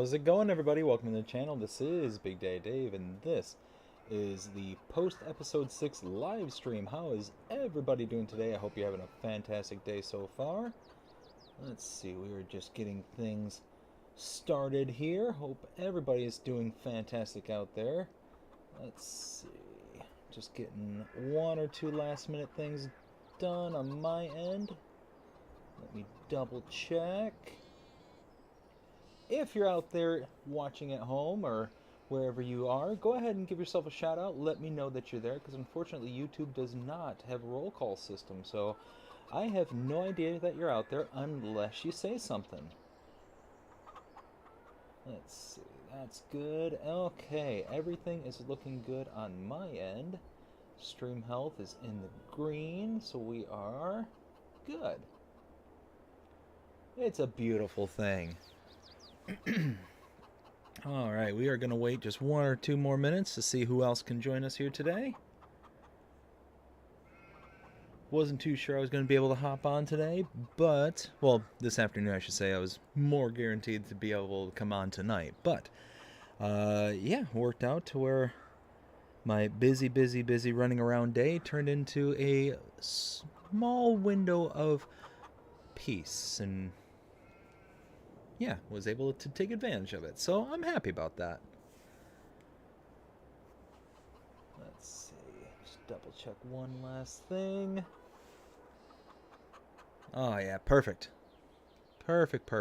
How's it going, everybody? Welcome to the channel. This is Big Day Dave, and this is the post-episode 6 live stream. How is everybody doing today? I hope you're having a fantastic day so far. Let's see, we are just getting things started here. Hope everybody is doing fantastic out there. Let's see, just getting one or two last-minute things done on my end. Let me double check. If you're out there watching at home or wherever you are, go ahead and give yourself a shout out. Let me know that you're there, because unfortunately YouTube does not have a roll call system. So I have no idea that you're out there unless you say something. Let's see, that's good. Okay, everything is looking good on my end. Stream health is in the green, so we are good. It's a beautiful thing. Alright, we are going to wait just 1 or 2 more minutes to see who else can join us here today. Wasn't too sure I was going to be able to hop on today, but, well, this afternoon I should say. I was more guaranteed to be able to come on tonight. But, yeah, worked out to where my busy running around day turned into a small window of peace, and yeah, was able to take advantage of it. So I'm happy about that. Let's see. Just double check one last thing. Oh yeah, perfect. Perfect.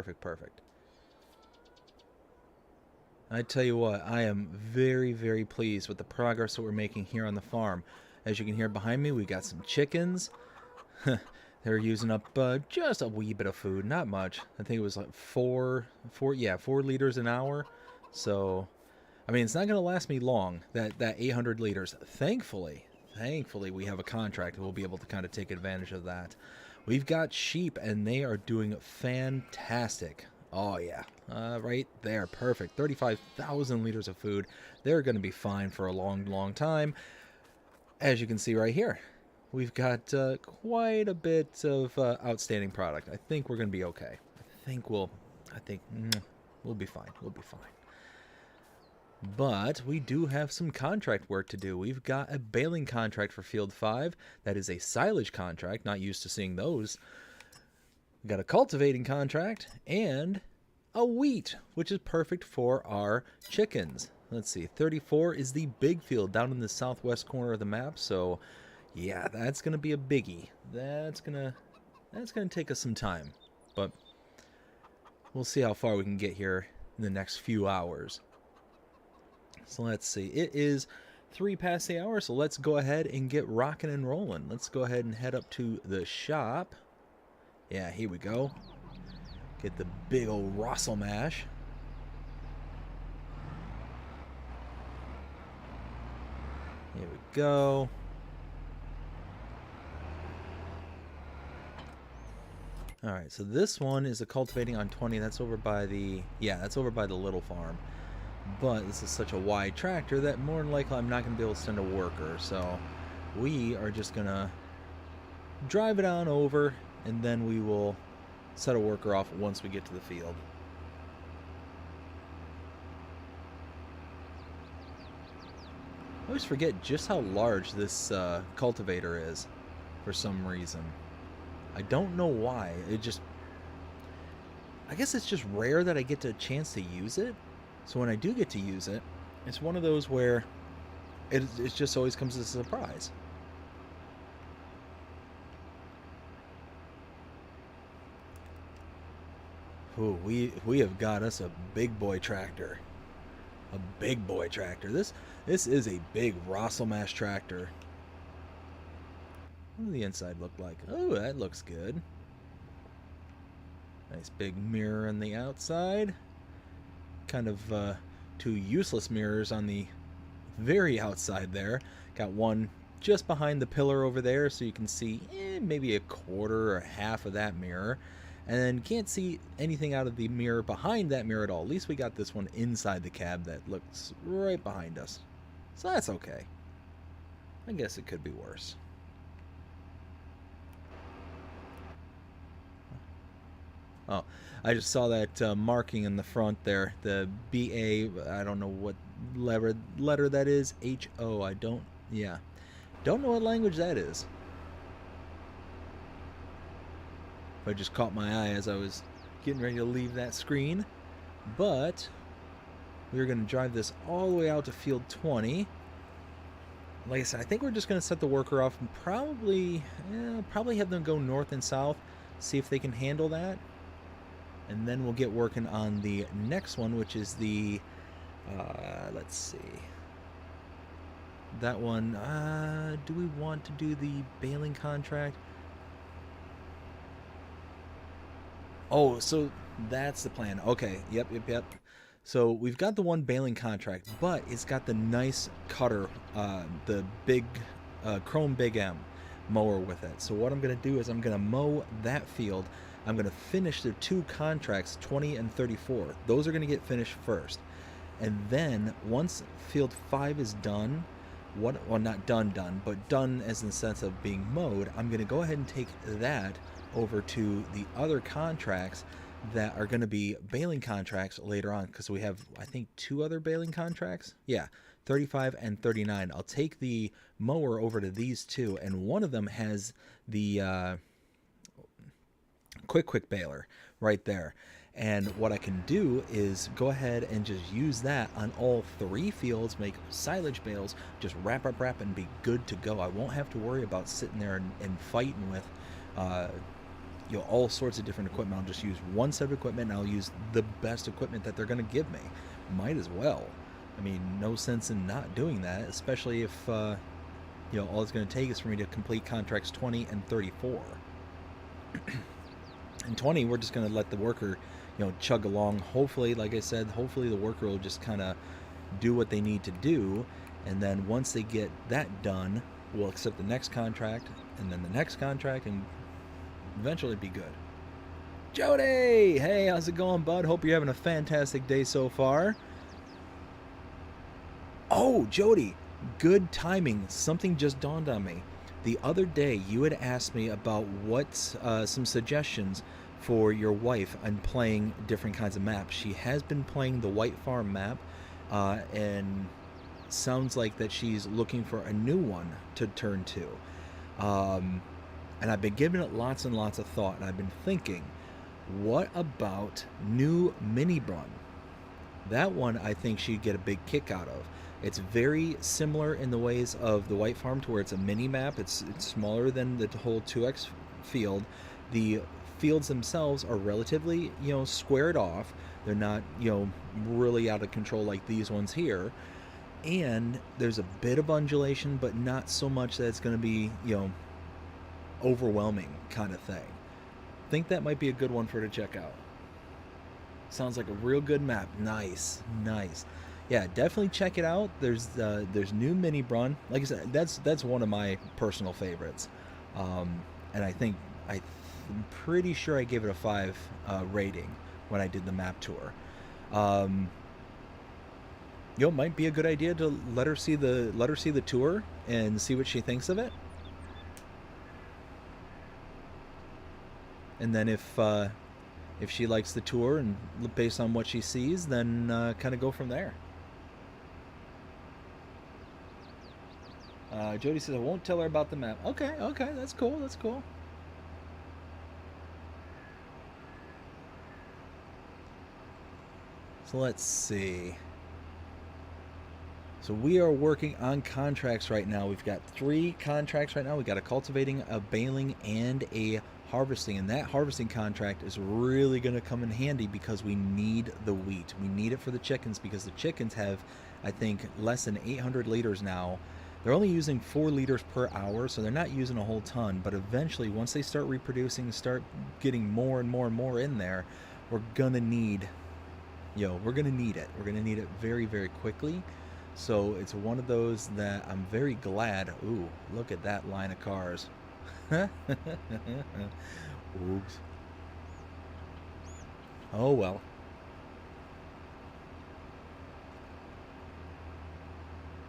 I tell you what, I am very pleased with the progress that we're making here on the farm. As you can hear behind me, we've got some chickens. They're using up just a wee bit of food, not much. I think it was like 4 liters an hour. So, I mean, it's not going to last me long, that 800 liters. Thankfully, we have a contract and we'll be able to kind of take advantage of that. We've got sheep, and they are doing fantastic. Oh, yeah. Right there. Perfect. 35,000 liters of food. They're going to be fine for a long time. As you can see right here. We've got quite a bit of outstanding product. I think we're going to be okay. I think we'll be fine. We'll be fine. But we do have some contract work to do. We've got a baling contract for Field 5. That is a silage contract. Not used to seeing those. We've got a cultivating contract and a wheat, which is perfect for our chickens. Let's see. 34 is the big field down in the southwest corner of the map. So yeah, that's gonna be a biggie. That's gonna take us some time, but we'll see how far we can get here in the next few hours. So let's see. It is 3 past the hour, so let's go ahead and get rocking and rolling. Let's go ahead and head up to the shop. Yeah, here we go. Get the big old Rossel mash. Here we go. Alright, so this one is a cultivating on 20. That's over by the... yeah, that's over by the little farm. But this is such a wide tractor that more than likely I'm not going to be able to send a worker. So we are just going to drive it on over, and then we will set a worker off once we get to the field. I always forget just how large this cultivator is for some reason. I don't know why. I guess it's just rare that I get a chance to use it. So when I do get to use it, it's one of those where it just always comes as a surprise. Ooh, we have got us a big boy tractor. A big boy tractor. This is a big Rossel mash tractor. What does the inside look like? Oh, that looks good. Nice big mirror on the outside. Kind of 2 useless mirrors on the very outside there. Got one just behind the pillar over there, so you can see maybe a quarter or half of that mirror. And then can't see anything out of the mirror behind that mirror at all. At least we got this one inside the cab that looks right behind us. So that's okay. I guess it could be worse. Oh, I just saw that marking in the front there. The BA. I don't know what letter that is. HO. I don't. Yeah, don't know what language that is. But it just caught my eye as I was getting ready to leave that screen. But we're going to drive this all the way out to field 20. Like I said, I think we're just going to set the worker off and probably have them go north and south, see if they can handle that. And then we'll get working on the next one, which is the, let's see. That one, do we want to do the baling contract? Oh, so that's the plan. Okay, yep. So we've got the one baling contract, but it's got the nice cutter, the big Chrome Big M mower with it. So what I'm going to do is I'm going to mow that field. I'm going to finish the two contracts, 20 and 34. Those are going to get finished first. And then once field 5 is done, well, not done, but done as in the sense of being mowed, I'm going to go ahead and take that over to the other contracts that are going to be baling contracts later on, because we have, I think, 2 other baling contracts. Yeah, 35 and 39. I'll take the mower over to these 2, and one of them has the quick baler right there. And what I can do is go ahead and just use that on all 3 fields, make silage bales, just wrap, and be good to go. I won't have to worry about sitting there and fighting with all sorts of different equipment. I'll just use one set of equipment, and I'll use the best equipment that they're going to give me. Might as well. I mean, no sense in not doing that, especially if all it's going to take is for me to complete contracts 20 and 34. And 20, we're just going to let the worker, chug along. Hopefully, like I said, hopefully the worker will just kind of do what they need to do, and then once they get that done, we'll accept the next contract, and then the next contract, and eventually be good. Jody! Hey, how's it going, bud? Hope you're having a fantastic day so far. Oh, Jody, good timing. Something just dawned on me. The other day, you had asked me about what some suggestions for your wife on playing different kinds of maps. She has been playing the White Farm map, and sounds like that she's looking for a new one to turn to. And I've been giving it lots and lots of thought, and I've been thinking, what about New Mini Brun? That one I think she'd get a big kick out of. It's very similar in the ways of the White Farm, to where it's a mini map. It's smaller than the whole 2x field. The fields themselves are relatively, squared off. They're not, really out of control like these ones here. And there's a bit of undulation, but not so much that it's going to be, overwhelming kind of thing. Think that might be a good one for her to check out. Sounds like a real good map. Nice. Yeah, definitely check it out. There's New Mini Brun. Like I said, that's one of my personal favorites. And I'm pretty sure I gave it a 5 rating when I did the map tour. It might be a good idea to let her see the tour and see what she thinks of it. And then if she likes the tour and based on what she sees, then kind of go from there. Jody says, I won't tell her about the map. Okay, that's cool. So let's see. So we are working on contracts right now. We've got 3 contracts right now. We've got a cultivating, a baling, and a harvesting. And that harvesting contract is really going to come in handy because we need the wheat. We need it for the chickens because the chickens have, I think, less than 800 liters now. They're only using 4 liters per hour, so they're not using a whole ton. But eventually, once they start reproducing, start getting more and more in there, we're going to need, we're going to need it. We're going to need it very, very quickly. So it's one of those that I'm very glad. Ooh, look at that line of cars. Oops. Oh well.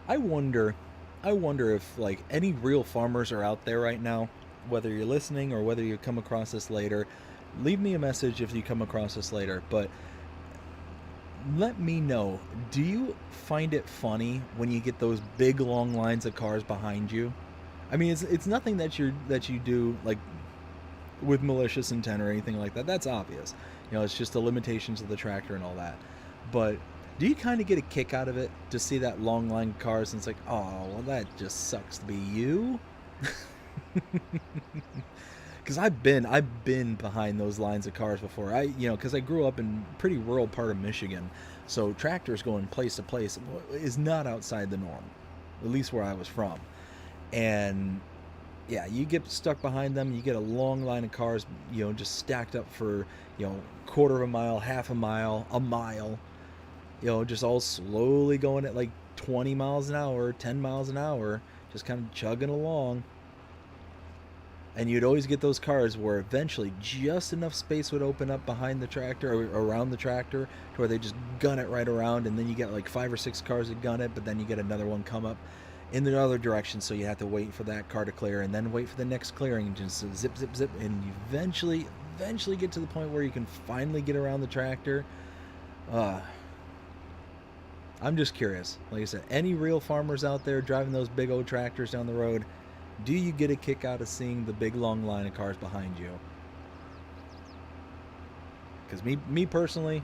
I wonder if like any real farmers are out there right now, whether you're listening or whether you come across this later. leave me a message if you come across this later, but let me know, do you find it funny when you get those big long lines of cars behind you? I mean, it's nothing that you do like with malicious intent or anything like that. That's obvious. You know, it's just the limitations of the tractor and all that. But do you kind of get a kick out of it to see that long line of cars and it's like, oh, well, that just sucks to be you? Because I've been behind those lines of cars before. Because I grew up in a pretty rural part of Michigan, so tractors going place to place is not outside the norm, at least where I was from. And yeah, you get stuck behind them. You get a long line of cars, just stacked up for quarter of a mile, half a mile, a mile. Just all slowly going at like 20 miles an hour, 10 miles an hour, just kind of chugging along. And you'd always get those cars where eventually just enough space would open up behind the tractor or around the tractor to where they just gun it right around, and then you get like 5 or 6 cars that gun it, but then you get another one come up in the other direction, so you have to wait for that car to clear and then wait for the next clearing and just zip, zip, zip, and you eventually get to the point where you can finally get around the tractor. I'm just curious. Like I said, any real farmers out there driving those big old tractors down the road, do you get a kick out of seeing the big long line of cars behind you? Because me personally,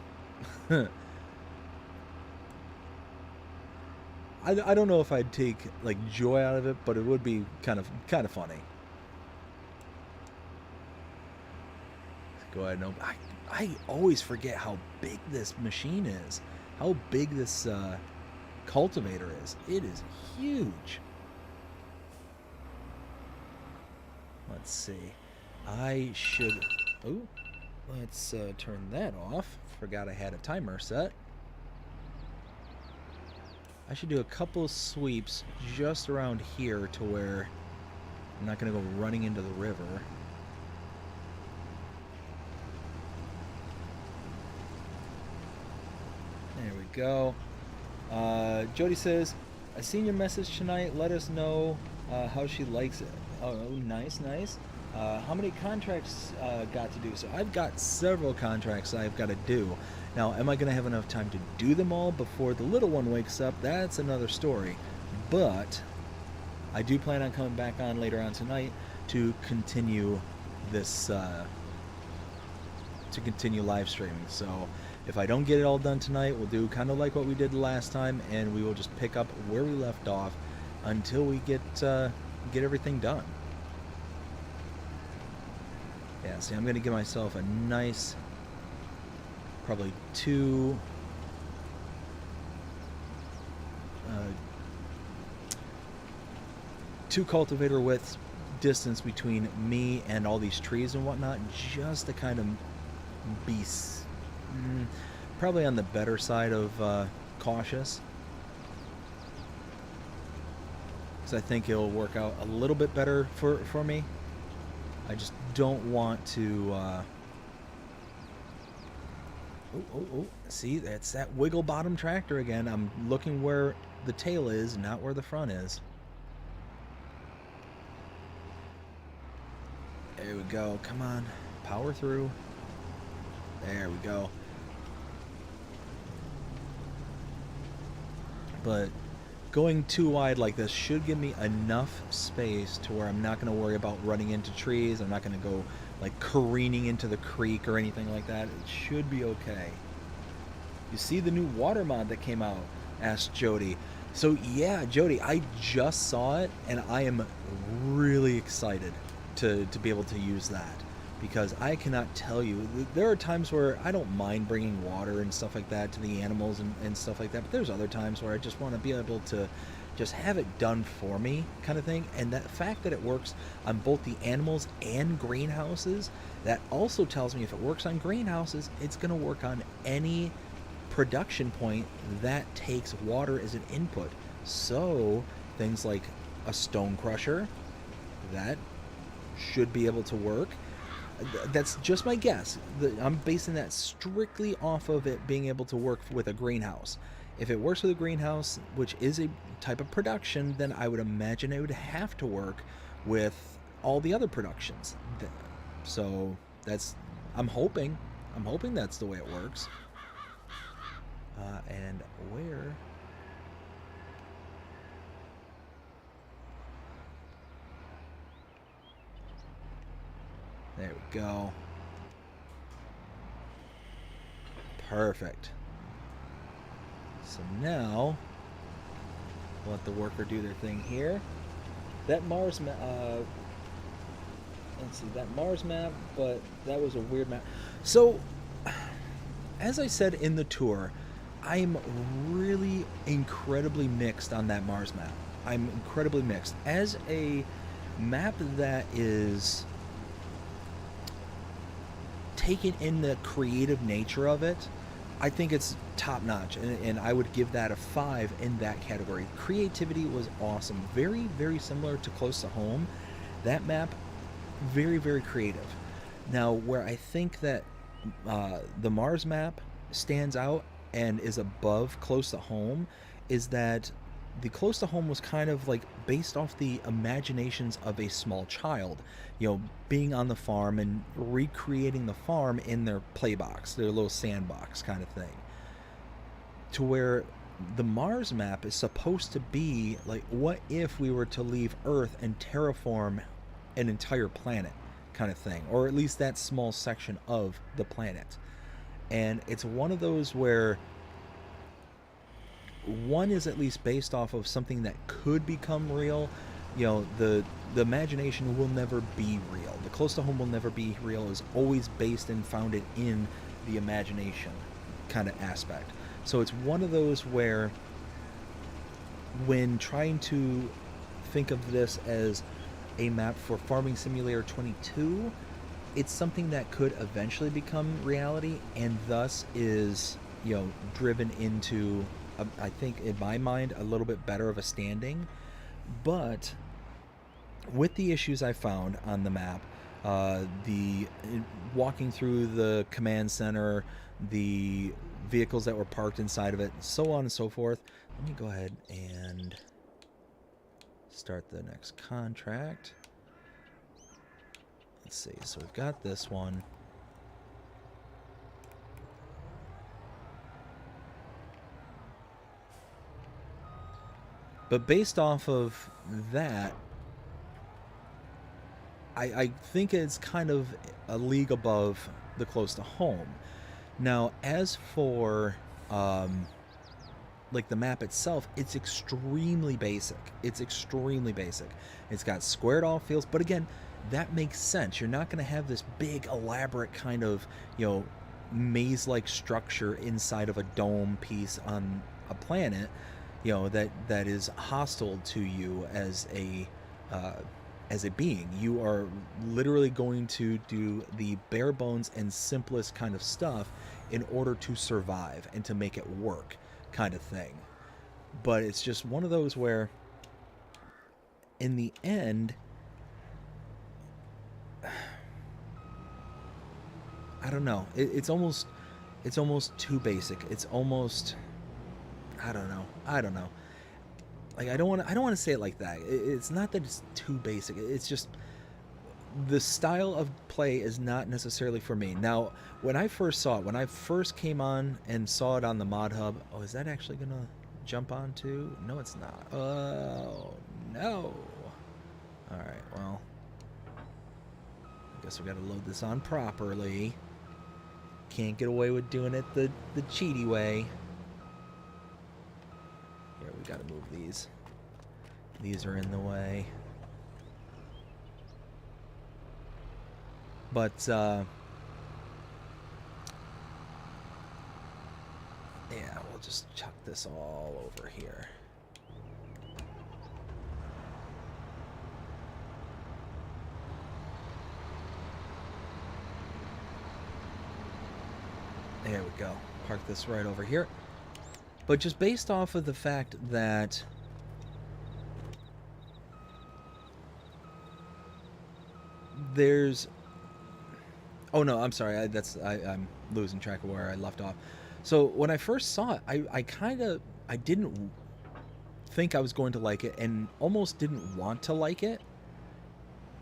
I don't know if I'd take like joy out of it, but it would be kind of funny. Go ahead. No, I always forget how big this machine is. How big this cultivator is. It is huge. Let's see. I should... Oh, let's turn that off. Forgot I had a timer set. I should do a couple of sweeps just around here to where I'm not going to go running into the river. There we go. Jody says, I seen your message tonight. Let us know how she likes it. Oh, nice, nice. How many contracts got to do? So I've got several contracts I've got to do. Now, am I going to have enough time to do them all before the little one wakes up? That's another story. But I do plan on coming back on later on tonight to continue this, to continue live streaming. So if I don't get it all done tonight, we'll do kind of like what we did last time, and we will just pick up where we left off until we get everything done. Yeah, see, I'm going to give myself a nice, probably two cultivator widths distance between me and all these trees and whatnot, just to kind of be probably on the better side of cautious. Because I think it'll work out a little bit better for me. I just don't want to... See, that's that wiggle bottom tractor again. I'm looking where the tail is, not where the front is. There we go. Come on. Power through. There we go. But going too wide like this should give me enough space to where I'm not going to worry about running into trees. I'm not going to go like careening into the creek or anything like that. It should be okay. You see the new water mod that came out? Asked Jody. So yeah, Jody, I just saw it and I am really excited to be able to use that, because I cannot tell you, there are times where I don't mind bringing water and stuff like that to the animals and stuff like that, but there's other times where I just want to be able to just have it done for me kind of thing. And that fact that it works on both the animals and greenhouses, that also tells me if it works on greenhouses, it's going to work on any production point that takes water as an input. So things like a stone crusher, that should be able to work. That's just my guess. I'm basing that strictly off of it being able to work with a greenhouse. If it works with a greenhouse, which is a type of production, then I would imagine it would have to work with all the other productions. So that's I'm hoping. I'm hoping that's the way it works. And where... There we go. Perfect. So now, we'll let the worker do their thing here. That Mars map, let's see, that Mars map, but that was a weird map. So, as I said in the tour, I'm really incredibly mixed on that Mars map. I'm incredibly mixed. As a map that is taken in the creative nature of it, I think it's top notch, and I would give that a 5 in that category. Creativity was awesome. Very, very similar to Close to Home. That map, very, very creative. Now, where I think that the Mars map stands out and is above Close to Home is that the Close to Home was kind of like based off the imaginations of a small child, you know, being on the farm and recreating the farm in their play box, their little sandbox kind of thing. To where the Mars map is supposed to be like, what if we were to leave Earth and terraform an entire planet kind of thing, or at least that small section of the planet. And it's one of those where one is at least based off of something that could become real. You know, the imagination will never be real. The Close to Home will never be real. Is always based and founded in the imagination kind of aspect. So it's one of those where, when trying to think of this as a map for Farming Simulator 22, it's something that could eventually become reality, and thus is, you know, driven into, I think, in my mind, a little bit better of a standing. But with the issues I found on the map, the walking through the command center, the vehicles that were parked inside of it, so on and so forth. Let me go ahead and start the next contract. Let's see, so we've got this one. But based off of that, I think it's kind of a league above the Close to Home. Now, as for like the map itself, it's extremely basic. It's extremely basic. It's got squared off fields, but again, that makes sense. You're not going to have this big, elaborate kind of, you know, maze-like structure inside of a dome piece on a planet, you know, that is hostile to you as a being. You are literally going to do the bare bones and simplest kind of stuff in order to survive and to make it work, kind of thing. But it's just one of those where, in the end, I don't know. It's almost too basic. It's almost, I don't know. Like, I don't want to say it like that. It's not that it's too basic. It's just the style of play is not necessarily for me. Now, when I first saw it, when I first came on and saw it on the mod hub, oh, is that actually gonna jump on too? No, it's not. Oh no. All right, well, I guess we got to load this on properly. Can't get away with doing it the cheaty way. Here, we got to move these. These are in the way. But, yeah, we'll just chuck this all over here. There we go. Park this right over here. But just based off of the fact that there's... Oh no, I'm sorry. I'm losing track of where I left off. So when I first saw it, I didn't think I was going to like it, and almost didn't want to like it.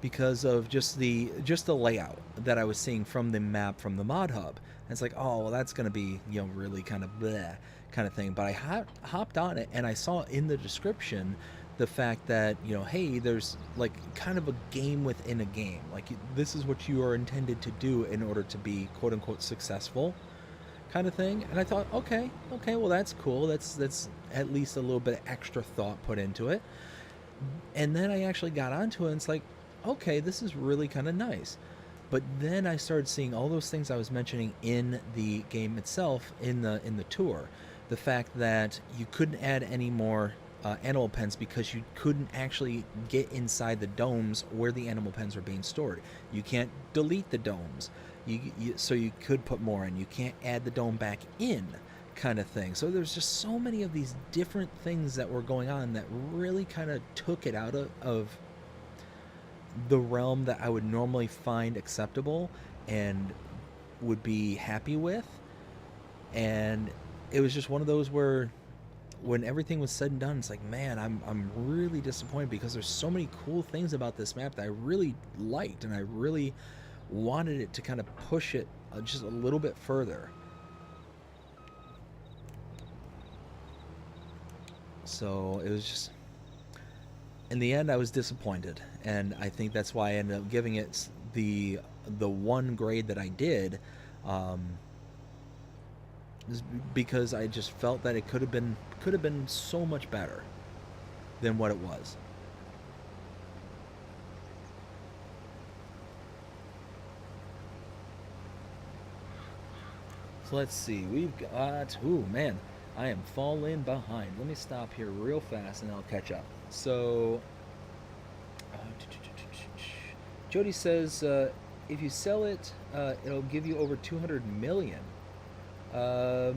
because of just the layout that I was seeing from the map from the mod hub. And it's like, oh, well, that's going to be, really kind of bleh kind of thing. But I hopped on it, and I saw in the description the fact that, hey, there's like kind of a game within a game. Like, this is what you are intended to do in order to be quote unquote successful, kind of thing. And I thought, okay, well, that's cool. That's at least a little bit of extra thought put into it. And then I actually got onto it, and it's like, okay, this is really kind of nice. But then I started seeing all those things I was mentioning in the game itself, in the tour. The fact that you couldn't add any more animal pens because you couldn't actually get inside the domes where the animal pens are being stored. You can't delete the domes. So you could put more in. You can't add the dome back in, kind of thing. So there's just so many of these different things that were going on that really kind of took it out of the realm that I would normally find acceptable and would be happy with. And it was just one of those where when everything was said and done, it's like, man, I'm really disappointed, because there's so many cool things about this map that I really liked, and I really wanted it to kind of push it just a little bit further. So it was just, in the end, I was disappointed, and I think that's why I ended up giving it the one grade that I did, is because I just felt that it could have been so much better than what it was. So let's see, we've got, ooh man, I am falling behind. Let me stop here real fast and I'll catch up. So Jody says, if you sell it, it'll give you over 200 million. Are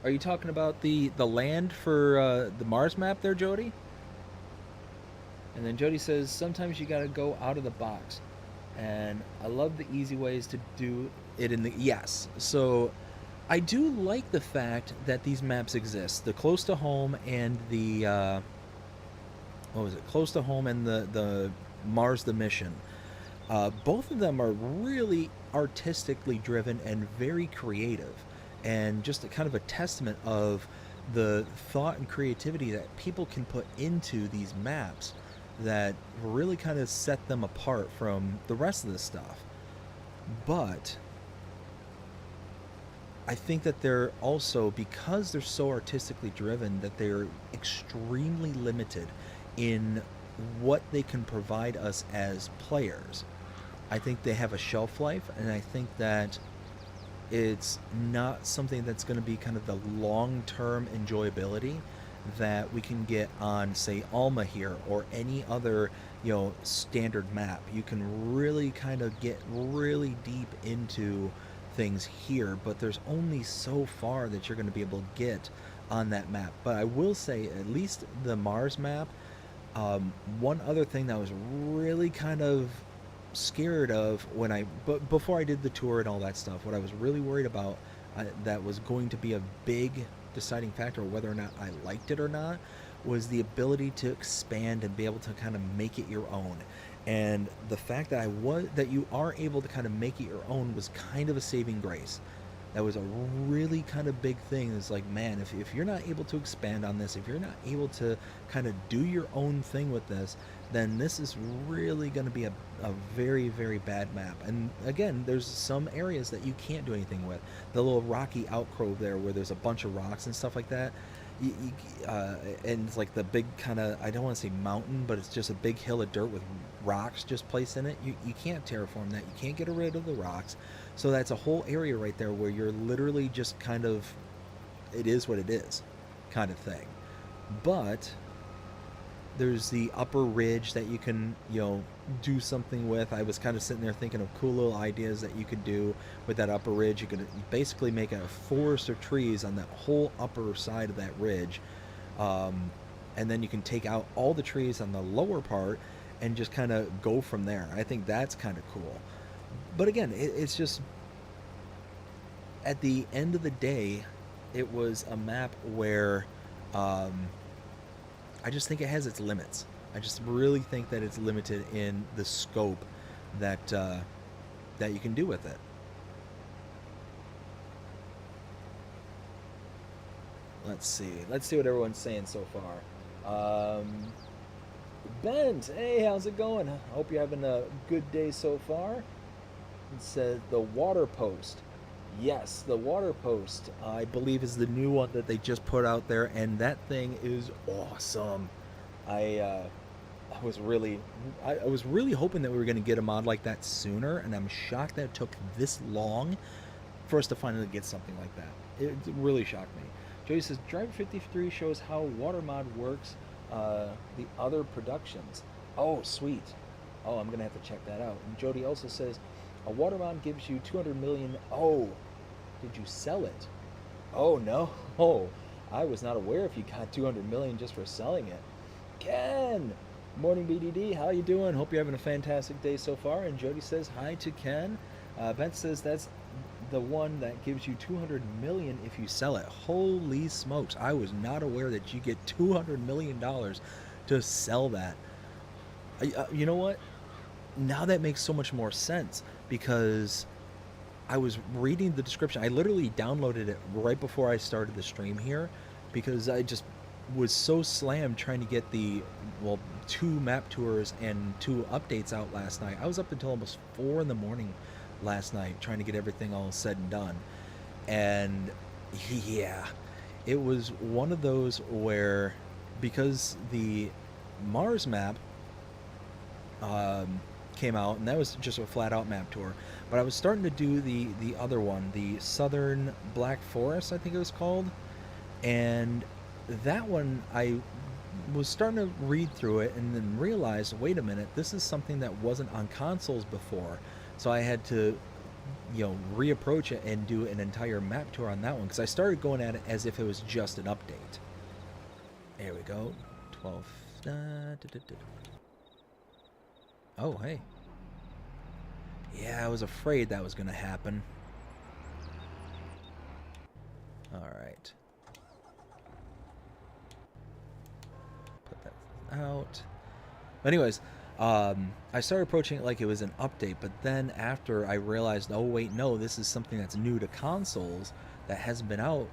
you talking about the land for the Mars map there, Jody? And then Jody says, sometimes you gotta go out of the box. And I love the easy ways to do it in the... Yes. So I do like the fact that these maps exist. The close to home and the... what was it? Close to home and the Mars the Mission. Both of them are really artistically driven and very creative, and just a kind of a testament of the thought and creativity that people can put into these maps that really kind of set them apart from the rest of this stuff. But I think that they're also, because they're so artistically driven, that they're extremely limited in what they can provide us as players. I think they have a shelf life, and I think that it's not something that's going to be kind of the long-term enjoyability that we can get on, say, Alma here, or any other, standard map. You can really kind of get really deep into things here, but there's only so far that you're going to be able to get on that map. But I will say, at least the Mars map, one other thing that I was really kind of scared of before I did the tour and all that stuff, what I was really worried about, that was going to be a big deciding factor whether or not I liked it or not, was the ability to expand and be able to kind of make it your own. And the fact that that you are able to kind of make it your own was kind of a saving grace. That was a really kind of big thing. It's like, man, if you're not able to expand on this, if you're not able to kind of do your own thing with this, then this is really going to be a very, very bad map. And again, there's some areas that you can't do anything with. The little rocky outcrop there where there's a bunch of rocks and stuff like that. And it's like the big kind of, I don't want to say mountain, but it's just a big hill of dirt with rocks just placed in it. You can't terraform that. You can't get rid of the rocks. So that's a whole area right there where you're literally just kind of, it is what it is kind of thing. But there's the upper ridge that you can, do something with. I was kind of sitting there thinking of cool little ideas that you could do with that upper ridge. You could basically make a forest of trees on that whole upper side of that ridge. And then you can take out all the trees on the lower part and just kind of go from there. I think that's kind of cool. But again, it's just, at the end of the day, it was a map where I I just think it has its limits. I just really think that it's limited in the scope that that you can do with it. Let's see. Let's see what everyone's saying so far. Bent, hey, how's it going? Hope you're having a good day so far. It says the water post. Yes, the water post, I believe, is the new one that they just put out there, and that thing is awesome. I was really, I was really hoping that we were going to get a mod like that sooner, and I'm shocked that it took this long for us to finally get something like that. It really shocked me. Jody says, Driver 53 shows how water mod works, the other productions. Oh, sweet. Oh, I'm going to have to check that out. And Jody also says, a water mod gives you 200 million. Oh, did you sell it? Oh, no. Oh, I was not aware if you got 200 million just for selling it. Ken! Morning, BDD. How you doing? Hope you're having a fantastic day so far. And Jody says, hi to Ken. Ben says, that's the one that gives you 200 million if you sell it. Holy smokes. I was not aware that you get $200 million to sell that. You know what? Now that makes so much more sense, because I was reading the description. I literally downloaded it right before I started the stream here, because I just was so slammed trying to get the, well, 2 map tours and 2 updates out last night. I was up until almost 4 in the morning last night trying to get everything all said and done. And yeah, it was one of those where, because the Mars map came out, and that was just a flat out map tour, but I was starting to do the other one, the Southern Black Forest, I think it was called, and that one I was starting to read through it and then realized, wait a minute, this is something that wasn't on consoles before. So I had to, you know, reapproach it and do an entire map tour on that one, because I started going at it as if it was just an update. There we go. 12. Oh, hey. Yeah, I was afraid that was going to happen. Alright. Put that out. Anyways, I started approaching it like it was an update, but then after I realized, oh wait, no, this is something that's new to consoles that hasn't been out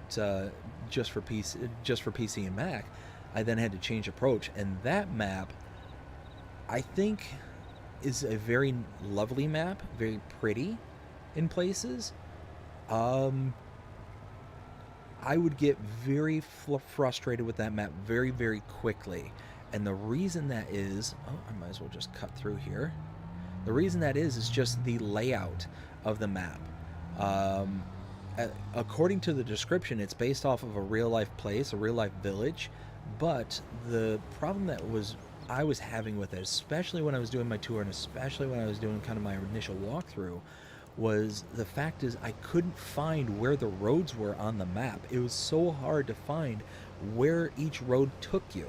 just for PC and Mac, I then had to change approach. And that map, I think, is a very lovely map, very pretty in places. I would get very frustrated with that map very, very quickly. And the reason that is, oh, I might as well just cut through here. The reason that is just the layout of the map. According to the description, it's based off of a real-life place, a real-life village. But the problem that I was having with it, especially when I was doing my tour and especially when I was doing kind of my initial walkthrough, was the fact is I couldn't find where the roads were on the map. It was so hard to find where each road took you.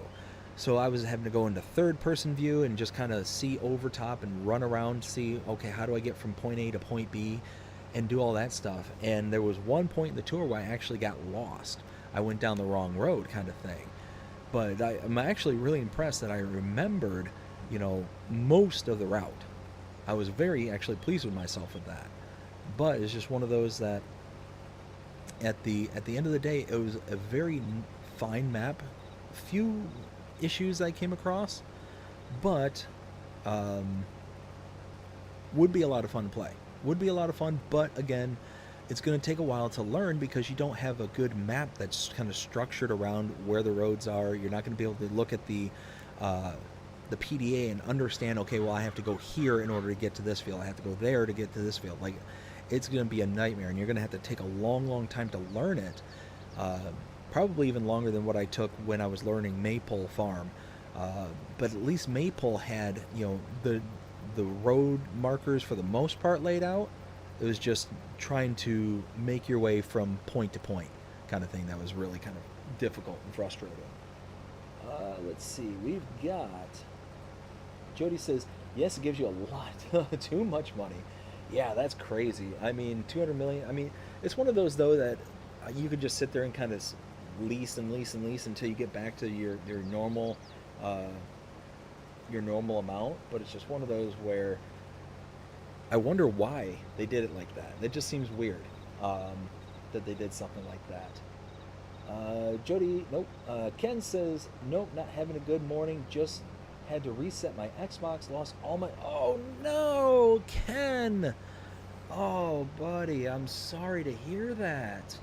So I was having to go into third-person view and just kind of see over top and run around, see, okay, how do I get from point A to point B, and do all that stuff. And there was one point in the tour where I actually got lost. I went down the wrong road kind of thing. But I'm actually really impressed that I remembered, you know, most of the route. I was very actually pleased with myself with that. But it's just one of those that at the end of the day, it was a very fine map. Few issues I came across, but would be a lot of fun to play. Would be a lot of fun, but again, it's going to take a while to learn because you don't have a good map that's kind of structured around where the roads are. You're not going to be able to look at the PDA and understand, okay, well, I have to go here in order to get to this field. I have to go there to get to this field. Like, it's going to be a nightmare, and you're going to have to take a long, long time to learn it. Probably even longer than what I took when I was learning Maypole Farm. But at least Maypole had, you know, the road markers for the most part laid out. It was just trying to make your way from point to point kind of thing that was really kind of difficult and frustrating. Let's see, we've got... Jody says, yes, it gives you a lot, too much money. Yeah, that's crazy. I mean, 200 million, I mean, it's one of those, though, that you could just sit there and kind of lease and lease and lease until you get back to your normal your normal amount, but it's just one of those where I wonder why they did it like that. It just seems weird that they did something like that. Jody, nope. Ken says, nope, not having a good morning. Just had to reset my Xbox. Lost all my. Oh no, Ken. Oh, buddy, I'm sorry to hear that.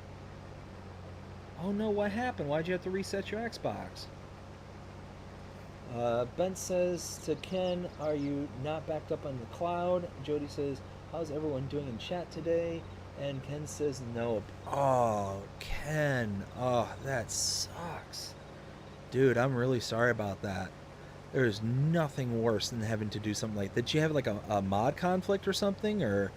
Oh no, what happened? Why'd you have to reset your Xbox? Ben says to Ken, are you not backed up on the cloud? Jody says, how's everyone doing in chat today? And Ken says, nope. Oh, Ken. Oh, that sucks. Dude, I'm really sorry about that. There's nothing worse than having to do something like that. Did you have like a mod conflict or something? Or.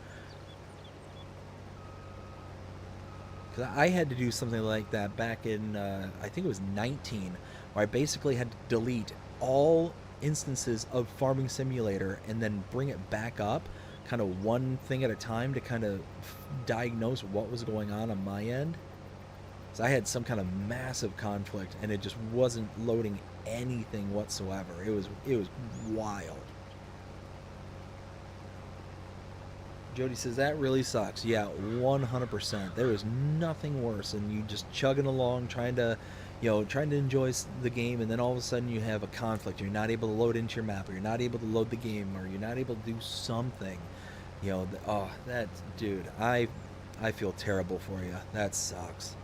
Because I had to do something like that back in, I think it was 19, where I basically had to delete all instances of Farming Simulator and then bring it back up, kind of one thing at a time to kind of diagnose what was going on my end. So I had some kind of massive conflict, and it just wasn't loading anything whatsoever. It was wild. Jody says, that really sucks. Yeah, 100%. There is nothing worse than you just chugging along, trying to enjoy the game, and then all of a sudden you have a conflict. You're not able to load into your map, or you're not able to load the game, or you're not able to do something. Dude, I feel terrible for you. That sucks.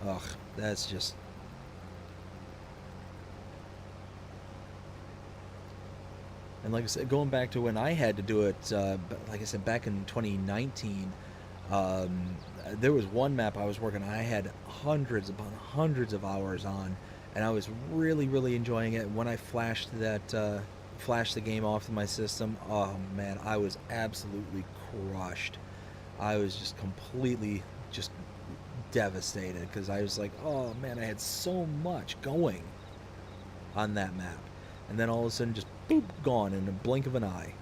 Ugh, that's just... And like I said, going back to when I had to do it, like I said, back in 2019, there was one map I was working on. I had hundreds upon hundreds of hours on, and I was really, really enjoying it. When I flashed the game off of my system, oh man, I was absolutely crushed. I was just completely just devastated, because I was like, oh man, I had so much going on that map, and then all of a sudden just boop, gone in a blink of an eye.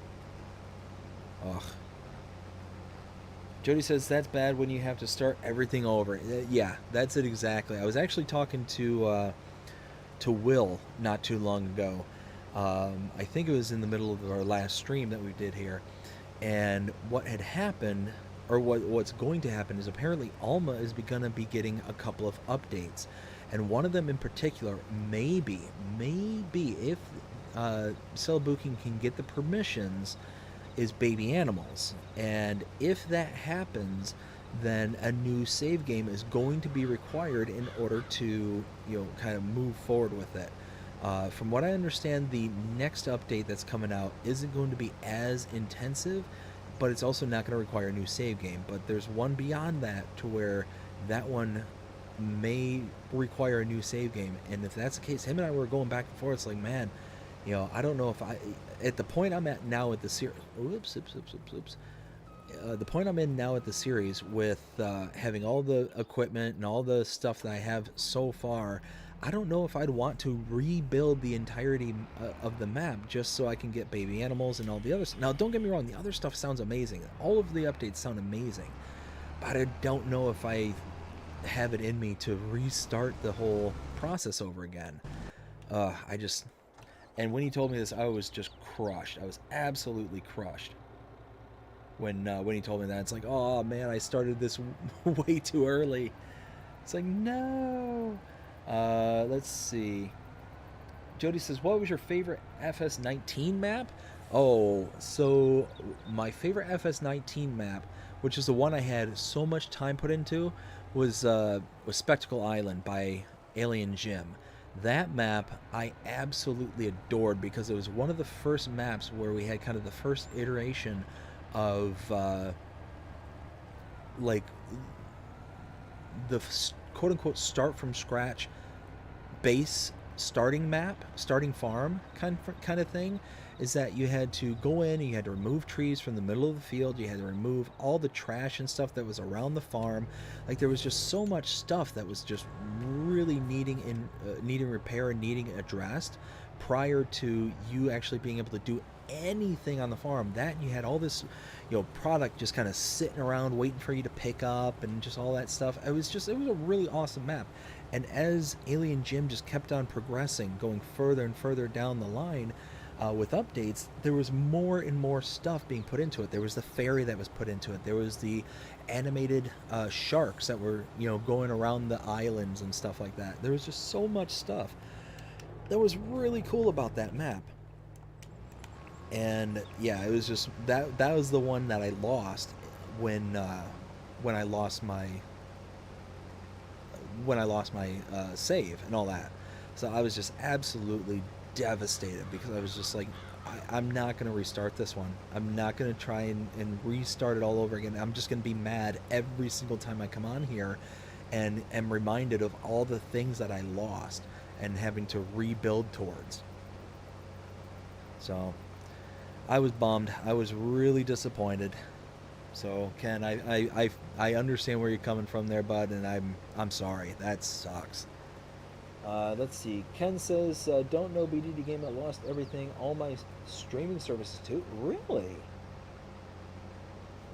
Ugh. Jody says that's bad when you have to start everything over. Yeah, that's it exactly. I was actually talking to Will not too long ago. I think it was in the middle of our last stream that we did here, and what had happened, or what's going to happen, is apparently Alma is going to be getting a couple of updates, and one of them in particular, maybe if celobuki can get the permissions, is baby animals. And if that happens, then a new save game is going to be required in order to kind of move forward with it. From what I understand, the next update that's coming out isn't going to be as intensive, but it's also not going to require a new save game. But there's one beyond that, to where that one may require a new save game, and if that's the case, him and I were going back and forth. It's like, man, I don't know if at the point I'm at now with the series, the point I'm in now at the series, with having all the equipment and all the stuff that I have so far, I don't know if I'd want to rebuild the entirety of the map just so I can get baby animals and all the others. Now, don't get me wrong, the other stuff sounds amazing. All of the updates sound amazing, but I don't know if I have it in me to restart the whole process over again. And when he told me this, I was just crushed. I was absolutely crushed. When he told me that, it's like, oh man, I started this way too early. It's like, no. Let's see. Jody says, what was your favorite FS19 map? Oh, so my favorite FS19 map, which is the one I had so much time put into, was Spectacle Island by Alien Jim. That map I absolutely adored, because it was one of the first maps where we had kind of the first iteration of like the quote-unquote start from scratch base starting map, starting farm kind of thing. Is that you had to go in and you had to remove trees from the middle of the field, you had to remove all the trash and stuff that was around the farm. Like, there was just so much stuff that was just really needing repair and needing addressed prior to you actually being able to do anything on the farm. That and you had all this, product just kind of sitting around waiting for you to pick up and just all that stuff. It was a really awesome map. And as Alien Gym just kept on progressing, going further and further down the line, with updates, there was more and more stuff being put into it. There was the ferry that was put into it. There was the animated sharks that were, going around the islands and stuff like that. There was just so much stuff that was really cool about that map. And yeah, it was just that was the one that I lost when when I lost my save and all that. So I was just absolutely devastated because I was just like, I'm not going to restart this one. I'm not going to try and restart it all over again. I'm just going to be mad every single time I come on here and am reminded of all the things that I lost and having to rebuild towards. So I was bummed. I was really disappointed. So Ken, I understand where you're coming from there, bud, and I'm sorry. That sucks. Let's see. Ken says, don't know BDD game. I lost everything, all my streaming services too. Really?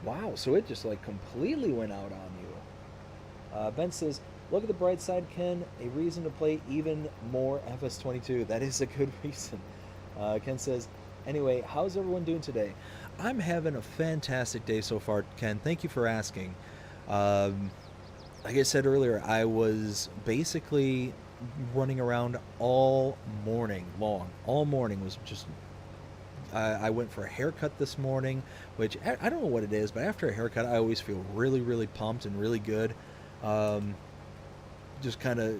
Wow. So it just like completely went out on you. Ben says, look at the bright side, Ken. A reason to play even more FS22. That is a good reason. Ken says, anyway, how's everyone doing today? I'm having a fantastic day so far, Ken. Thank you for asking. Like I said earlier, I was basically running around all morning long. All morning was just. I went for a haircut this morning, which I don't know what it is, but after a haircut, I always feel really, really pumped and really good. Just kind of,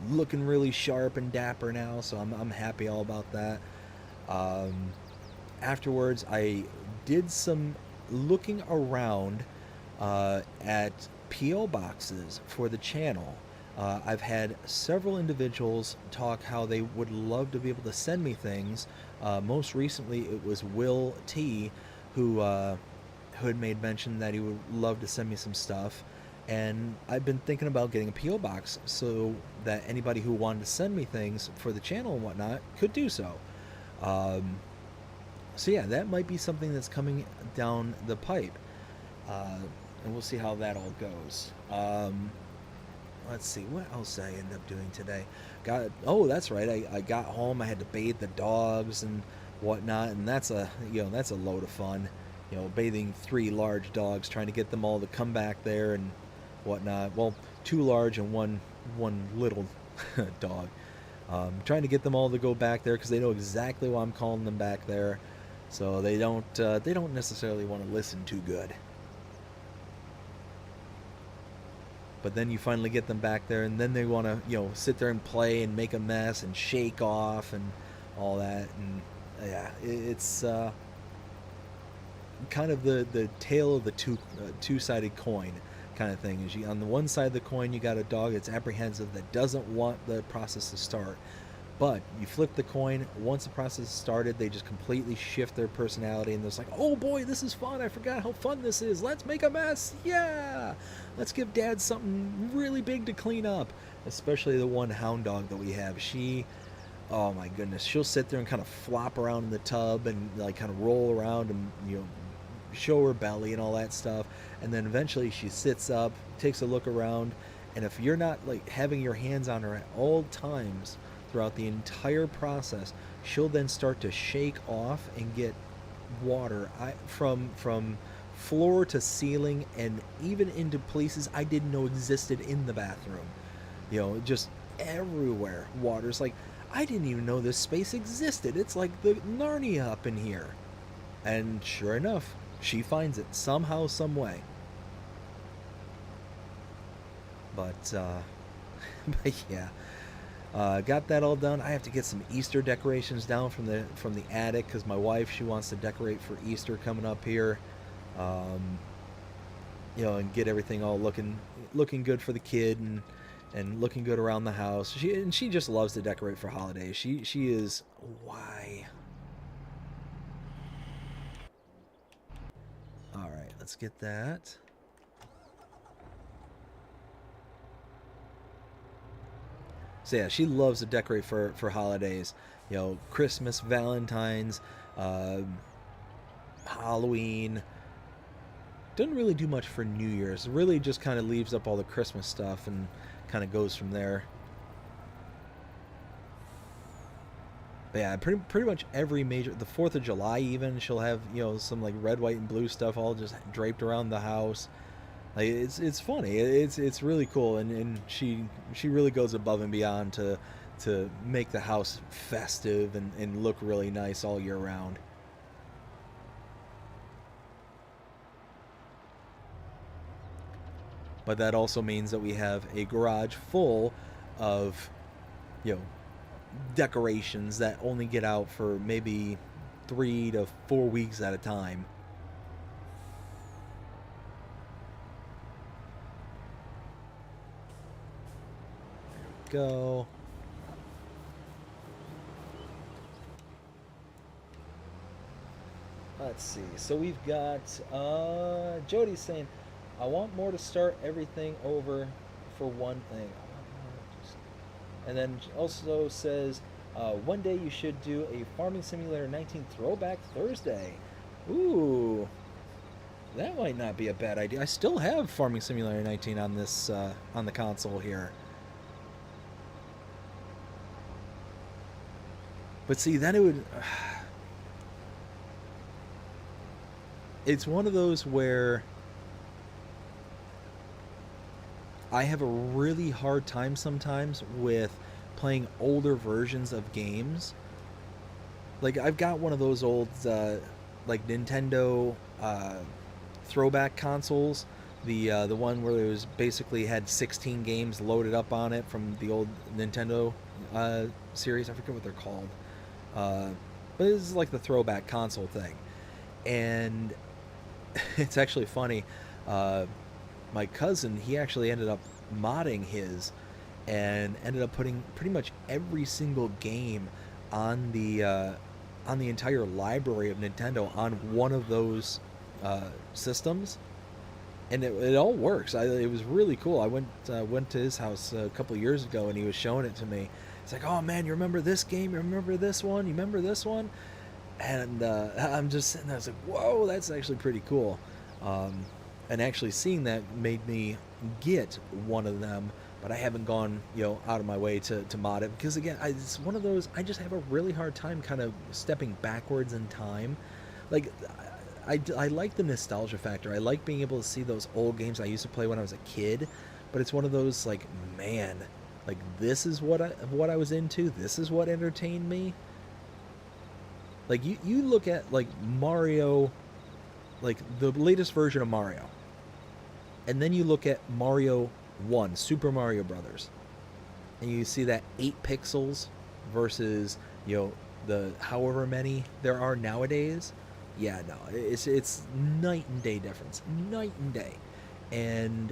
looking really sharp and dapper now, so I'm happy all about that. Afterwards, I did some looking around at P.O. boxes for the channel. I've had several individuals talk how they would love to be able to send me things. Most recently, it was Will T, who had made mention that he would love to send me some stuff. And I've been thinking about getting a P.O. box so that anybody who wanted to send me things for the channel and whatnot could do so. So yeah, that might be something that's coming down the pipe. And we'll see how that all goes. Let's see, what else did I end up doing today? That's right, I got home, I had to bathe the dogs and whatnot, and that's a load of fun. Bathing 3 large dogs, trying to get them all to come back there and whatnot. Well, 2 large and one little dog. Trying to get them all to go back there because they know exactly why I'm calling them back there, so they don't necessarily want to listen too good. But then you finally get them back there, and then they want to, sit there and play and make a mess and shake off and all that. And yeah, it's kind of the tale of the two-sided coin kind of thing. Is on the one side of the coin, you got a dog that's apprehensive, that doesn't want the process to start. But you flip the coin, once the process is started, they just completely shift their personality, and they're like, oh boy, this is fun, I forgot how fun this is, let's make a mess, yeah! Let's give Dad something really big to clean up. Especially the one hound dog that we have. Oh my goodness, she'll sit there and kind of flop around in the tub and like kind of roll around and, show her belly and all that stuff. And then eventually she sits up, takes a look around, and if you're not like having your hands on her at all times throughout the entire process, she'll then start to shake off and get water from floor to ceiling and even into places I didn't know existed in the bathroom. Just everywhere. Water's like, I didn't even know this space existed. It's like the Narnia up in here. And sure enough, she finds it somehow, some way. But yeah. Got that all done. I have to get some Easter decorations down from the attic because my wife, she wants to decorate for Easter coming up here. And get everything all looking good for the kid and looking good around the house. She just loves to decorate for holidays. She is. Why? All right, let's get that. So yeah, she loves to decorate for holidays. Christmas, Valentine's, uh, Halloween. Doesn't really do much for New Year's. It really just kind of leaves up all the Christmas stuff and kind of goes from there. But yeah, pretty much every major, the 4th of July even, she'll have, some like red, white, and blue stuff all just draped around the house. Like it's funny. It's really cool, and she really goes above and beyond to make the house festive and look really nice all year round. But that also means that we have a garage full of, you know, decorations that only get out for maybe 3 to 4 weeks at a time. Go. Let's see. So we've got Jody's saying, I want more to start everything over for one thing. And then also says, one day you should do a Farming Simulator 19 Throwback Thursday. Ooh, that might not be a bad idea. I still have Farming Simulator 19 on this on the console here. But see, then it would. It's one of those where I have a really hard time sometimes with playing older versions of games. Like I've got one of those old like Nintendo throwback consoles, the one where it was basically had 16 games loaded up on it from the old Nintendo series. I forget what they're called, but it's like the throwback console thing, and it's actually funny. My cousin, he actually ended up modding his and ended up putting pretty much every single game on the entire library of Nintendo on one of those systems, and it all works. It was really cool. I went to his house a couple of years ago, and he was showing it to me. It's like, oh man, you remember this game? You remember this one? You remember this one? And I'm just sitting there. I was like, whoa, that's actually pretty cool. And actually seeing that made me get one of them, but I haven't gone, out of my way to mod it, because again, it's one of those, I just have a really hard time kind of stepping backwards in time. Like, I like the nostalgia factor. I like being able to see those old games I used to play when I was a kid, but it's one of those, like, man, like, this is what I was into. This is what entertained me. Like, you look at, like, Mario, like, the latest version of Mario, and then you look at Mario 1, Super Mario Brothers, and you see that 8 pixels versus, the however many there are nowadays. Yeah, no, it's night and day difference. Night and day. And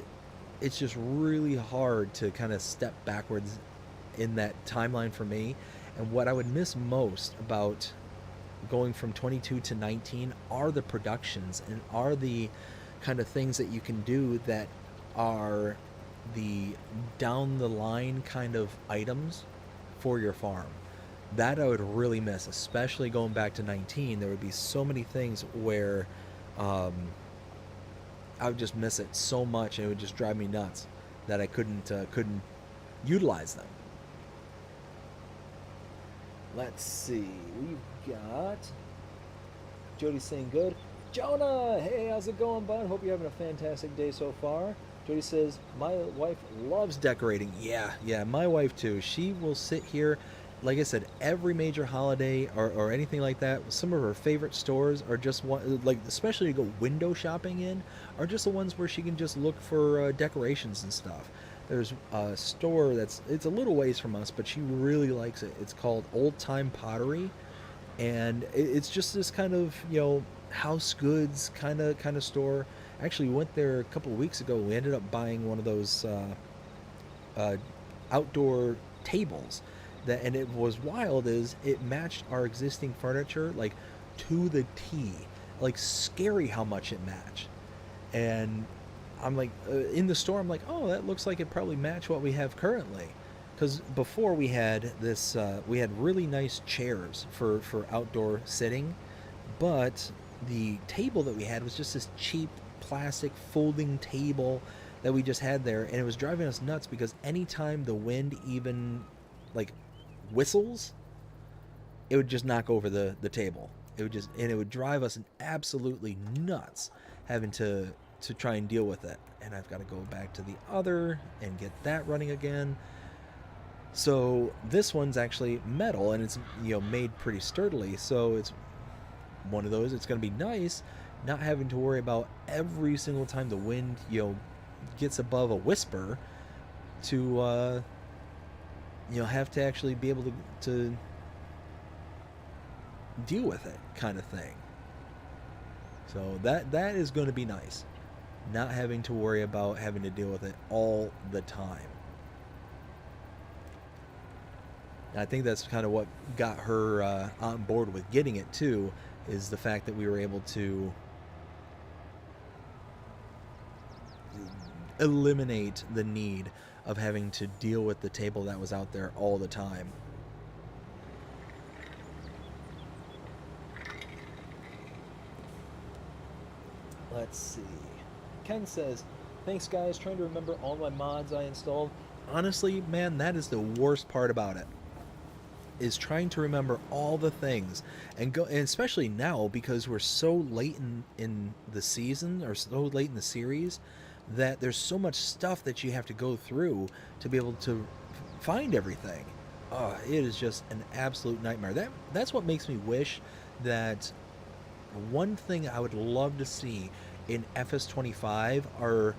it's just really hard to kind of step backwards in that timeline for me. And what I would miss most about going from 22 to 19 are the productions, and are the kind of things that you can do that are the down the line kind of items for your farm. That I would really miss, especially going back to 19. There would be so many things where I would just miss it so much, and it would just drive me nuts that I couldn't utilize them. Let's see. We've got Jody saying good. Jonah, hey, how's it going, bud? Hope you're having a fantastic day so far. Jody says, my wife loves decorating. Yeah, my wife too. She will sit here, like I said, every major holiday or anything like that. Some of her favorite stores are just one, like, especially to go window shopping in, are just the ones where she can just look for decorations and stuff. There's a store it's a little ways from us, but she really likes it. It's called Old Time Pottery, and it's just this kind of, house goods kind of store. Actually, we went there a couple of weeks ago. We ended up buying one of those outdoor tables, and it was wild is it matched our existing furniture like to the T. Like, scary how much it matched. And I'm like, in the store, I'm like, oh, that looks like it probably matched what we have currently. Because before we had this, we had really nice chairs for outdoor sitting, but the table that we had was just this cheap plastic folding table that we just had there, and it was driving us nuts because anytime the wind even like whistles, it would just knock over the table. It would drive us absolutely nuts having to try and deal with it. And I've got to go back to the other and get that running again. So this one's actually metal, and it's, you know, made pretty sturdily. So it's one of those. It's going to be nice not having to worry about every single time the wind, you know, gets above a whisper to you know, have to actually be able to deal with it, kind of thing. So that is going to be nice, not having to worry about having to deal with it all the time. And I think that's kind of what got her on board with getting it too, is the fact that we were able to eliminate the need of having to deal with the table that was out there all the time. Let's see. Ken says, thanks guys, trying to remember all my mods I installed. Honestly, man, that is the worst part about it, is trying to remember all the things, and especially now, because we're so late in the season, or so late in the series, that there's so much stuff that you have to go through to be able to find everything. It is just an absolute nightmare. That's what makes me wish that one thing I would love to see in FS25 are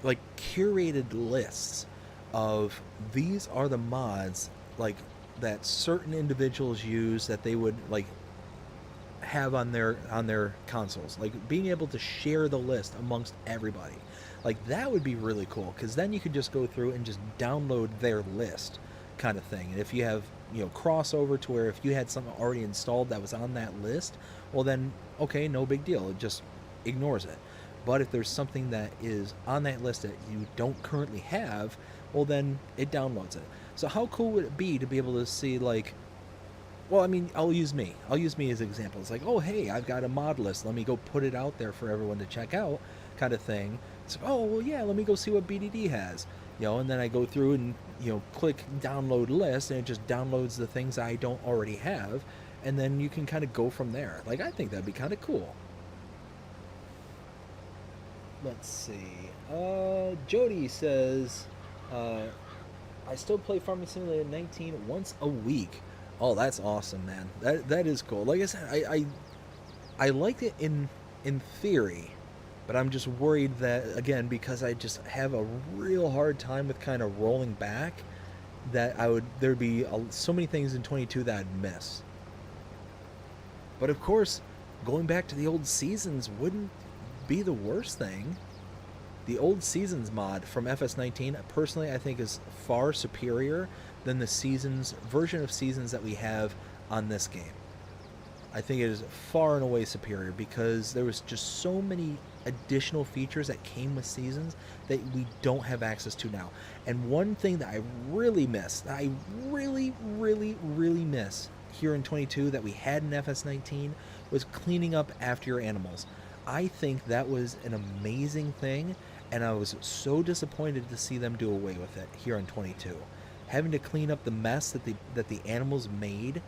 like curated lists of these are the mods like that certain individuals use that they would like have on their consoles, like being able to share the list amongst everybody. Like that would be really cool, because then you could just go through and just download their list, kind of thing. And if you have, you know, crossover to where if you had something already installed that was on that list, well then okay, no big deal, it just ignores it. But if there's something that is on that list that you don't currently have, well then it downloads it. So how cool would it be to be able to see, like, well, I mean, I'll use me as an example. It's like, oh hey, I've got a mod list, let me go put it out there for everyone to check out, kind of thing. It's like, oh well, yeah, let me go see what BDD has, you know, and then I go through and, you know, click download list, and it just downloads the things I don't already have, and then you can kind of go from there. Like, I think that'd be kind of cool. Let's see. Jody says, I still play Farming Simulator 19 once a week. Oh, that's awesome, man. That is cool. Like I said, I like it in theory, but I'm just worried that, again, because I just have a real hard time with kind of rolling back, that there'd be so many things in 22 that I'd miss. But of course, going back to the old seasons wouldn't be the worst thing. The old seasons mod from FS19, personally, I think is far superior than the seasons version of seasons that we have on this game. I think it is far and away superior, because there was just so many additional features that came with seasons that we don't have access to now. And one thing that I really miss, that I really miss here in 22 that we had in FS19, was cleaning up after your animals. I think that was an amazing thing, and I was so disappointed to see them do away with it here in 22. Having to clean up the mess that the animals made,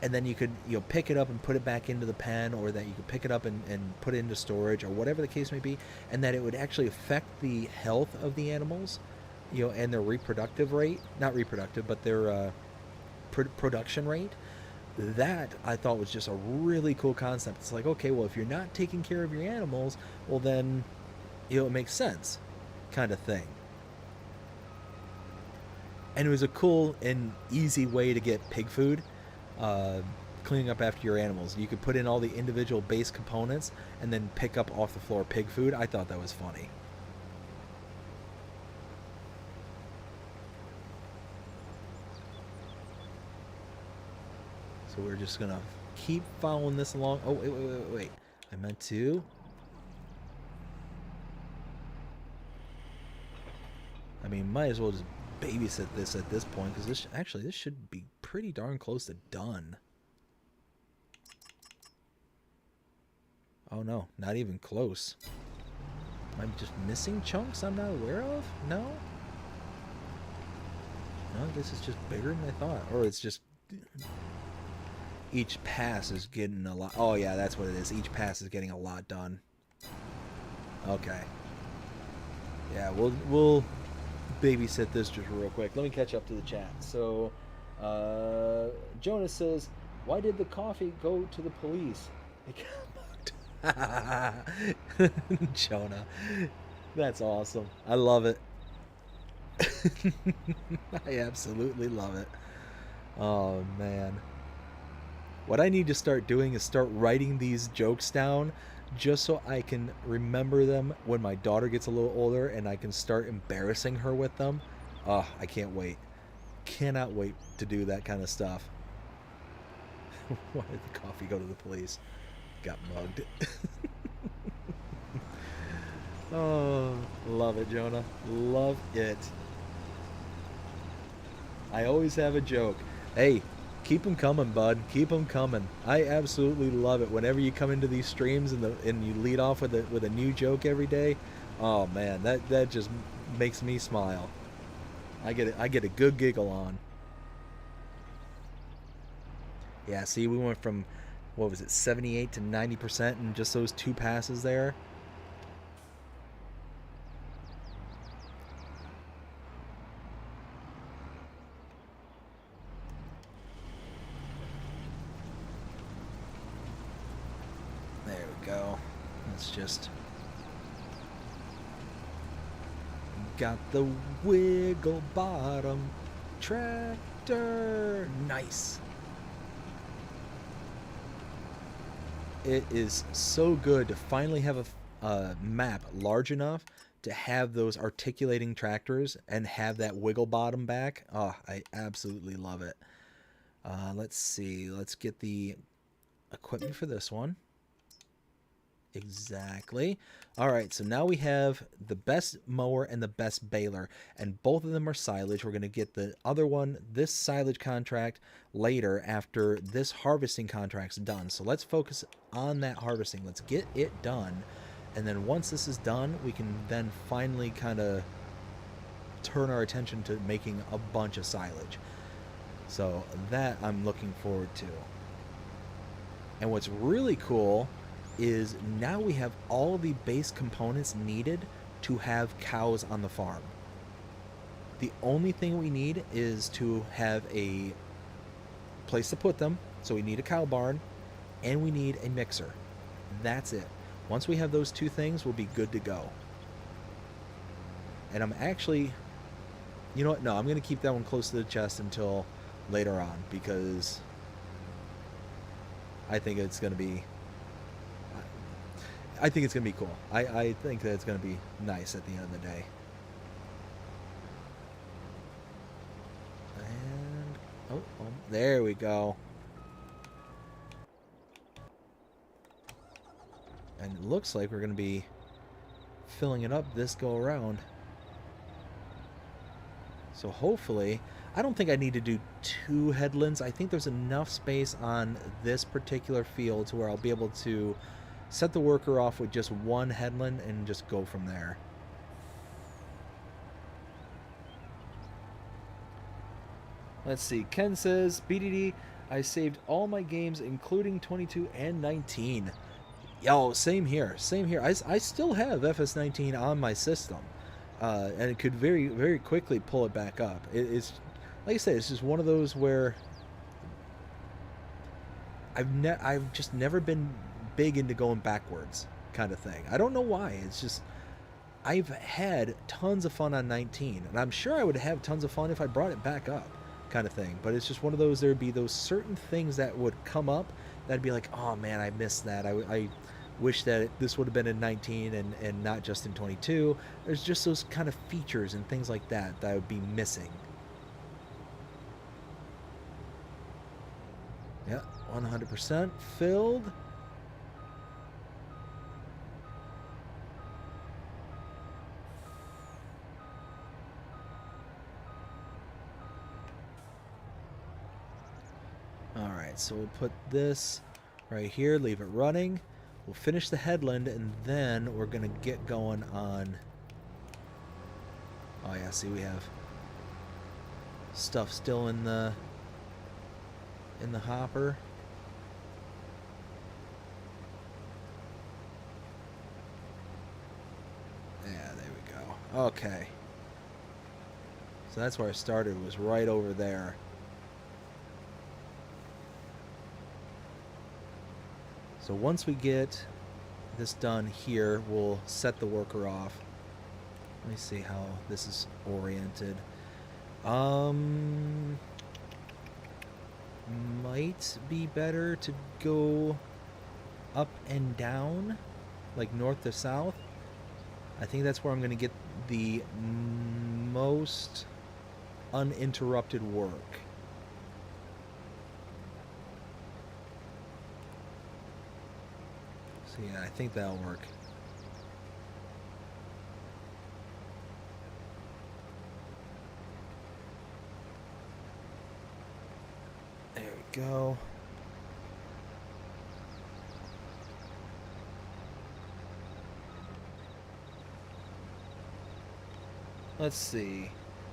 and then you could, you know, pick it up and put it back into the pen, or that you could pick it up and put it into storage, or whatever the case may be, and that it would actually affect the health of the animals, you know, and their reproductive rate, not reproductive, but their production rate. That I thought was just a really cool concept. It's like, okay, well, if you're not taking care of your animals, well then, you know, it makes sense, kind of thing. And it was a cool and easy way to get pig food, cleaning up after your animals. You could put in all the individual base components and then pick up off the floor pig food. I thought that was funny. So we're just gonna keep following this along. Oh, wait. I meant to. I mean, might as well just babysit this at this point, because this should be pretty darn close to done. Oh no, not even close. Am I just missing chunks I'm not aware of? No? No, I guess it's just bigger than I thought. Or it's just... Each pass is getting a lot... Oh yeah, that's what it is. Each pass is getting a lot done. Okay. Yeah, we'll babysit this just real quick. Let me catch up to the chat. So, Jonas says, why did the coffee go to the police? It got mugged. Jonah. That's awesome. I love it. I absolutely love it. Oh, man. What I need to start doing is start writing these jokes down just so I can remember them when my daughter gets a little older and I can start embarrassing her with them. Oh, I can't wait. Cannot wait to do that kind of stuff. Why did the coffee go to the police? Got mugged. Oh, love it, Jonah. Love it. I always have a joke. Hey, keep them coming, bud. Keep them coming. I absolutely love it. Whenever you come into these streams and you lead off with a new joke every day, oh man, that just makes me smile. I get a good giggle on. Yeah, see, we went from, what was it, 78 to 90% in just those 2 passes there. There we go. Let's just... Got the wiggle bottom tractor. Nice. It is so good to finally have a map large enough to have those articulating tractors and have that wiggle bottom back. Oh, I absolutely love it. Let's see. Let's get the equipment for this one. Exactly. All right, so now we have the best mower and the best baler, and both of them are silage. We're going to get the other one, this silage contract, later after this harvesting contract's done. So let's focus on that harvesting. Let's get it done, and then once this is done, we can then finally kind of turn our attention to making a bunch of silage. So that I'm looking forward to. And what's really cool is now we have all the base components needed to have cows on the farm. The only thing we need is to have a place to put them. So we need a cow barn and we need a mixer. That's it. Once we have those 2 things, we'll be good to go. And I'm actually, you know what? No, I'm going to keep that one close to the chest until later on, because I think it's going to be cool. I think that it's going to be nice at the end of the day. And, oh, there we go. And it looks like we're going to be filling it up this go around. So hopefully, I don't think I need to do 2 headlands. I think there's enough space on this particular field to where I'll be able to set the worker off with just 1 headland and just go from there. Let's see. Ken says, BDD, I saved all my games, including 22 and 19. Yo, same here. Same here. I still have FS19 on my system. And it could very, very quickly pull it back up. It's, like I said, it's just one of those where I've just never been big into going backwards kind of thing. I don't know why. It's just I've had tons of fun on 19, and I'm sure I would have tons of fun if I brought it back up kind of thing. But it's just one of those, there'd be those certain things that would come up that'd be like, oh man, I missed that. I wish that this would have been in 19 and not just in 22. There's just those kind of features and things like that that I would be missing. Yeah, 100% filled. Alright, so we'll put this right here, leave it running. We'll finish the headland, and then we're going to get going on... Oh, yeah, see, we have stuff still in the hopper. Yeah, there we go. Okay. So that's where I started, was right over there. So once we get this done here, we'll set the worker off. Let me see how this is oriented. Might be better to go up and down, like north to south. I think that's where I'm going to get the most uninterrupted work. So yeah, I think that'll work. There we go. Let's see.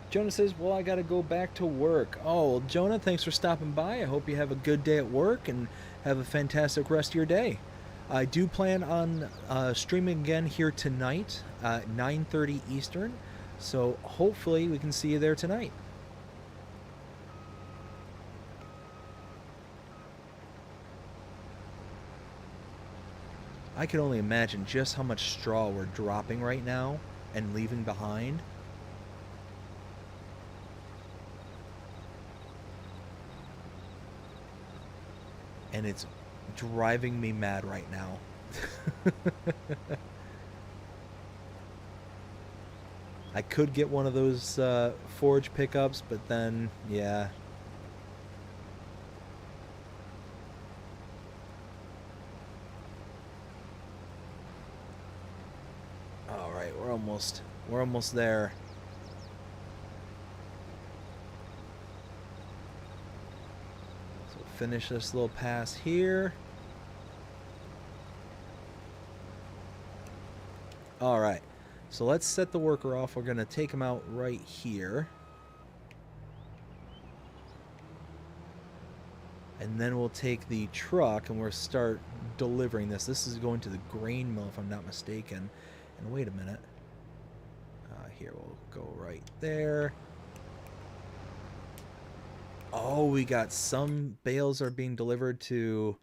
Jonah says, well, I gotta go back to work. Oh, well, Jonah, thanks for stopping by. I hope you have a good day at work and have a fantastic rest of your day. I do plan on streaming again here tonight at 9:30 Eastern, so hopefully we can see you there tonight. I can only imagine just how much straw we're dropping right now and leaving behind. And it's driving me mad right now. I could get one of those forage pickups, but then, yeah. All right, we're almost there. Finish this little pass here. All right, so let's set the worker off. We're going to take him out right here. And then we'll take the truck and we'll start delivering this. This is going to the grain mill, if I'm not mistaken. And wait a minute. Here, we'll go right there. Oh, we got some bales are being delivered to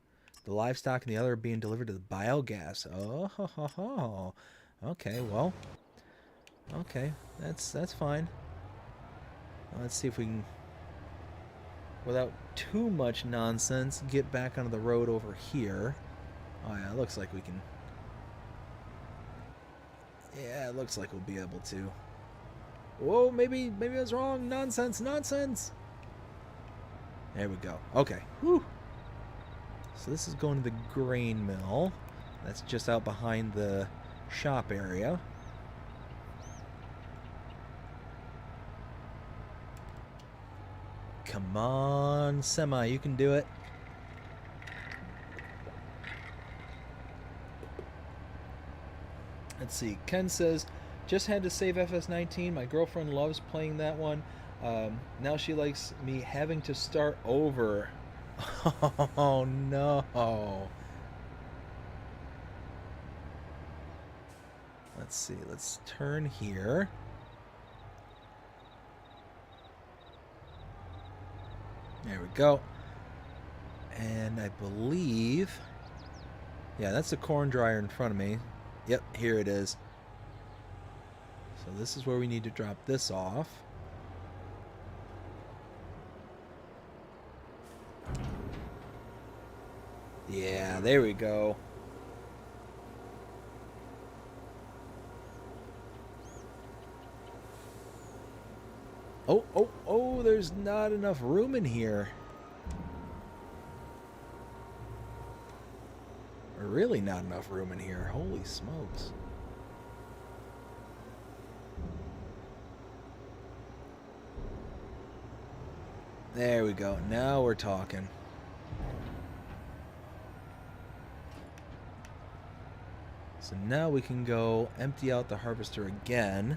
the livestock and the other are being delivered to the biogas. Oh, ho, ho, ho. Okay, well. Okay, that's fine. Let's see if we can, without too much nonsense, get back onto the road over here. Oh yeah, it looks like we can. Yeah, it looks like we'll be able to. Whoa, maybe I was wrong. Nonsense. There we go. Okay. Whew. So this is going to the grain mill. That's just out behind the shop area. Come on, Semi, you can do it. Let's see. Ken says, just had to save FS19. My girlfriend loves playing that one. Now she likes me having to start over. Oh no. Let's see. Let's turn here. There we go. And I believe... Yeah, that's the corn dryer in front of me. Yep, here it is. So this is where we need to drop this off. Yeah, there we go. Oh, there's not enough room in here. Really not enough room in here. Holy smokes. There we go. Now we're talking. So now we can go empty out the harvester again.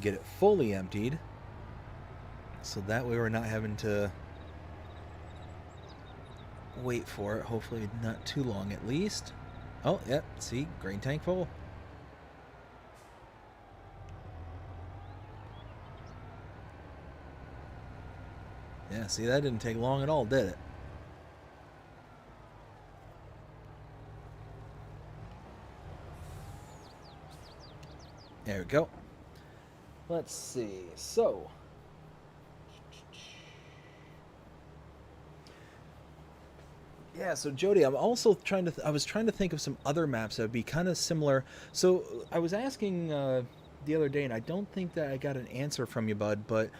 Get it fully emptied. So that way we're not having to wait for it. Hopefully not too long at least. Oh, yep. See? Grain tank full. Yeah, see, that didn't take long at all, did it? There we go. Let's see. So, yeah, so Jody, I'm also trying to. I was trying to think of some other maps that would be kind of similar. So I was asking the other day, and I don't think that I got an answer from you, bud. But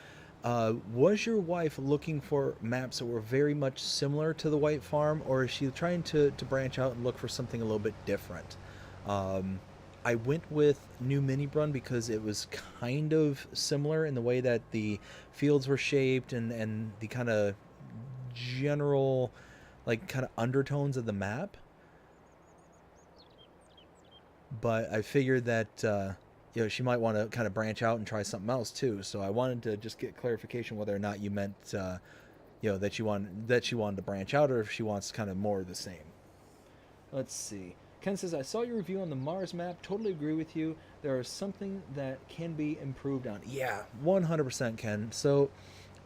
was your wife looking for maps that were very much similar to the White Farm, or is she trying to branch out and look for something a little bit different? Um, I went with New Minibrun because it was kind of similar in the way that the fields were shaped and the kind of general like kind of undertones of the map. But I figured that she might want to kind of branch out and try something else too. So I wanted to just get clarification whether or not you meant that she wanted to branch out, or if she wants kind of more of the same. Let's see. Ken says, I saw your review on the Mars map. Totally agree with you. There is something that can be improved on. Yeah, 100%, Ken. So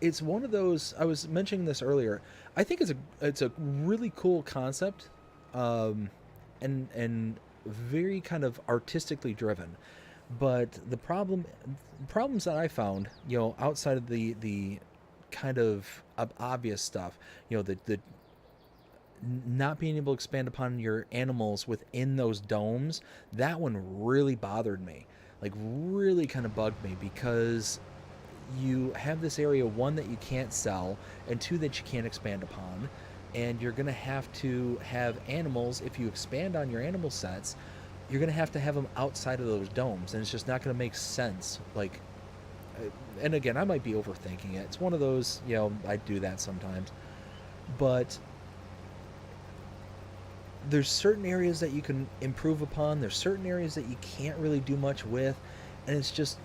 it's one of those. I was mentioning this earlier. I think it's a really cool concept, and very kind of artistically driven. But the problems that I found, outside of the kind of obvious stuff, the not being able to expand upon your animals within those domes, that one really bothered me. Like, really kind of bugged me, because you have this area, one, that you can't sell, and two, that you can't expand upon. And you're going to have animals. If you expand on your animal sets, you're going to have them outside of those domes, and it's just not going to make sense. Like, and again, I might be overthinking it. It's one of those, I do that sometimes. But there's certain areas that you can improve upon. There's certain areas that you can't really do much with. And it's just,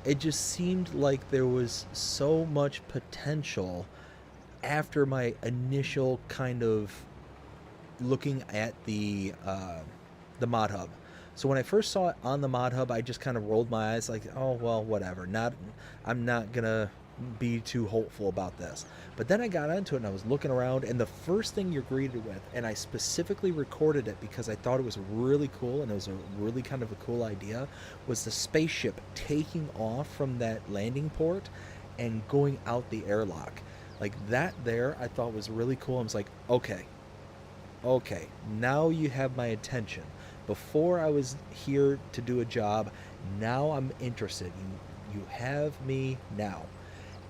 it just seemed like there was so much potential after my initial kind of looking at the mod hub. So when I first saw it on the mod hub, I just kind of rolled my eyes like, oh well, whatever. I'm not gonna be too hopeful about this. But then I got into it and I was looking around, and the first thing you're greeted with, and I specifically recorded it because I thought it was really cool and it was a really kind of a cool idea, was the spaceship taking off from that landing port and going out the airlock. Like that there, I thought was really cool. I was like, okay, now you have my attention. Before I was here to do a job, now I'm interested. You have me now.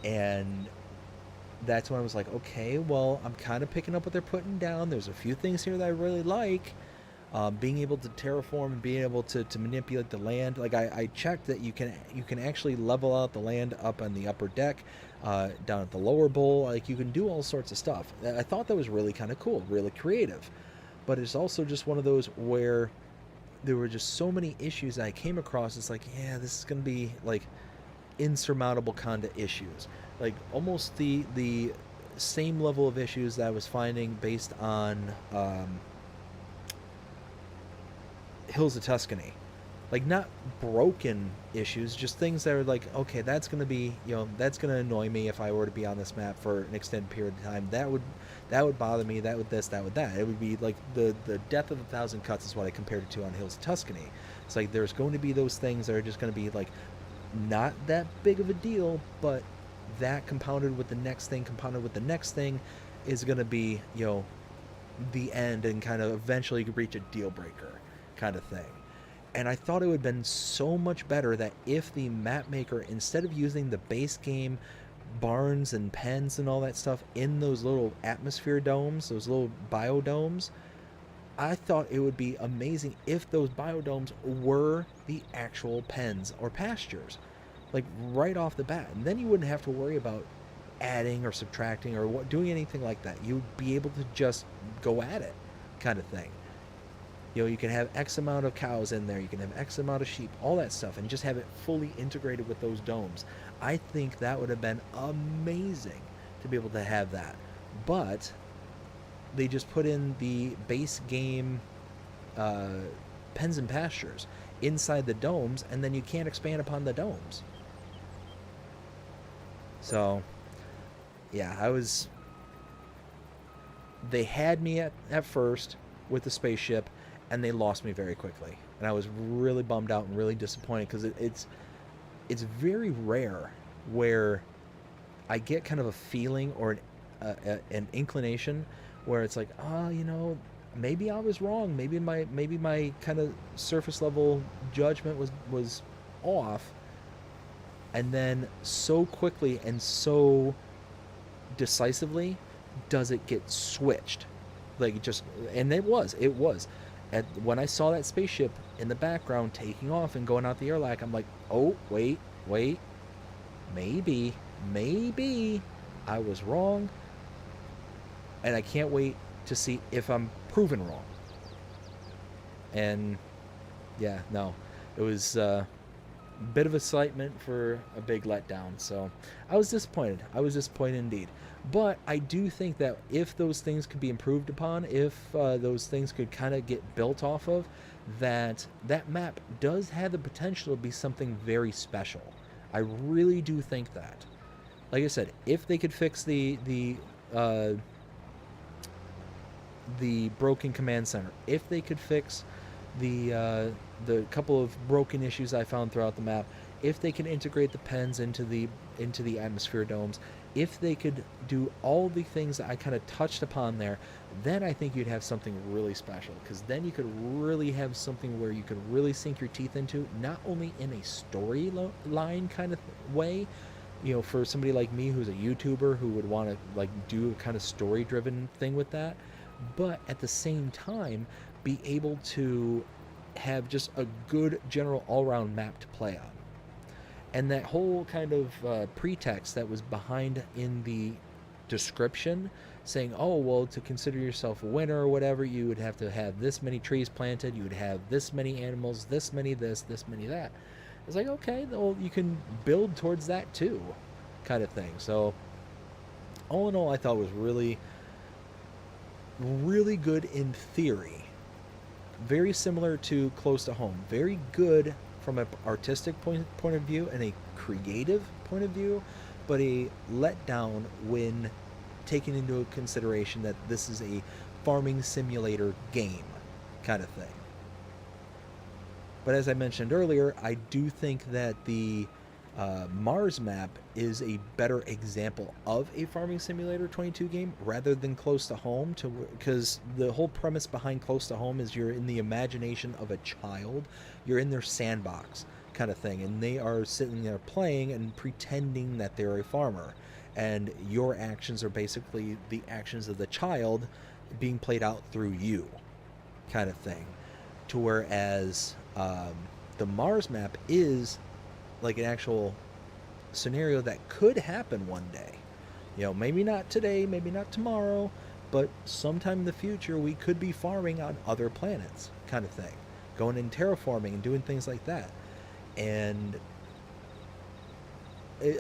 And that's when I was like, okay, well, I'm kind of picking up what they're putting down. There's a few things here that I really like. Being able to terraform and being able to manipulate the land. Like I checked that you can actually level out the land up on the upper deck, down at the lower bowl. Like you can do all sorts of stuff. I thought that was really kind of cool, really creative. But it's also just one of those where there were just so many issues I came across. It's like, yeah, this is going to be like insurmountable kind of issues. Like almost the same level of issues that I was finding based on Hills of Tuscany. Like not broken issues, just things that are like, okay, that's going to be, that's going to annoy me if I were to be on this map for an extended period of time. That would bother me. That would this, that would that. It would be like the death of 1,000 cuts is what I compared it to on Hills of Tuscany. It's like there's going to be those things that are just going to be like not that big of a deal, but that compounded with the next thing is going to be, the end, and kind of eventually reach a deal breaker kind of thing. And I thought it would have been so much better that if the map maker, instead of using the base game barns and pens and all that stuff in those little atmosphere domes, those little biodomes, I thought it would be amazing if those biodomes were the actual pens or pastures, like right off the bat. And then you wouldn't have to worry about adding or subtracting or doing anything like that. You'd be able to just go at it, kind of thing. You can have X amount of cows in there, you can have X amount of sheep, all that stuff, and just have it fully integrated with those domes. I think that would have been amazing to be able to have that. But they just put in the base game pens and pastures inside the domes, and then you can't expand upon the domes. So, yeah, they had me at first with the spaceship, and they lost me very quickly, and I was really bummed out and really disappointed because it's very rare where I get kind of a feeling or an inclination where it's like, maybe I was wrong, maybe my kind of surface level judgment was off, and then so quickly and so decisively does it get switched, like and it was. When I saw that spaceship in the background taking off and going out the airlock, I'm like, oh, wait, maybe I was wrong, and I can't wait to see if I'm proven wrong. And yeah, no, it was a bit of excitement for a big letdown. So I was disappointed. Indeed. But I do think that if those things could be improved upon, if those things could kind of get built off of, that map does have the potential to be something very special. I really do think that. Like I said, if they could fix the broken command center, if they could fix the couple of broken issues I found throughout the map, if they can integrate the pens into the atmosphere domes, if they could do all the things that I kind of touched upon there, then I think you'd have something really special, because then you could really have something where you could really sink your teeth into, not only in a storyline kind of way, for somebody like me who's a YouTuber who would want to like do a kind of story driven thing with that, but at the same time be able to have just a good general all-around map to play on. And that whole kind of pretext that was behind in the description, saying, oh, well, to consider yourself a winner or whatever, you would have to have this many trees planted, you would have this many animals, this many this many that. It's like, okay, well, you can build towards that too, kind of thing. So all in all, I thought it was really, really good in theory. Very similar to Close to Home. Very good from an artistic point of view and a creative point of view, but a letdown when taking into consideration that this is a farming simulator game kind of thing. But as I mentioned earlier, I do think that the Mars map is a better example of a Farming Simulator 22 game rather than Close to Home, because the whole premise behind Close to Home is you're in the imagination of a child, you're in their sandbox kind of thing, and they are sitting there playing and pretending that they're a farmer, and your actions are basically the actions of the child being played out through you kind of thing. To whereas the Mars map is like an actual scenario that could happen one day. Maybe not today, maybe not tomorrow, but sometime in the future we could be farming on other planets kind of thing, going in terraforming and doing things like that. And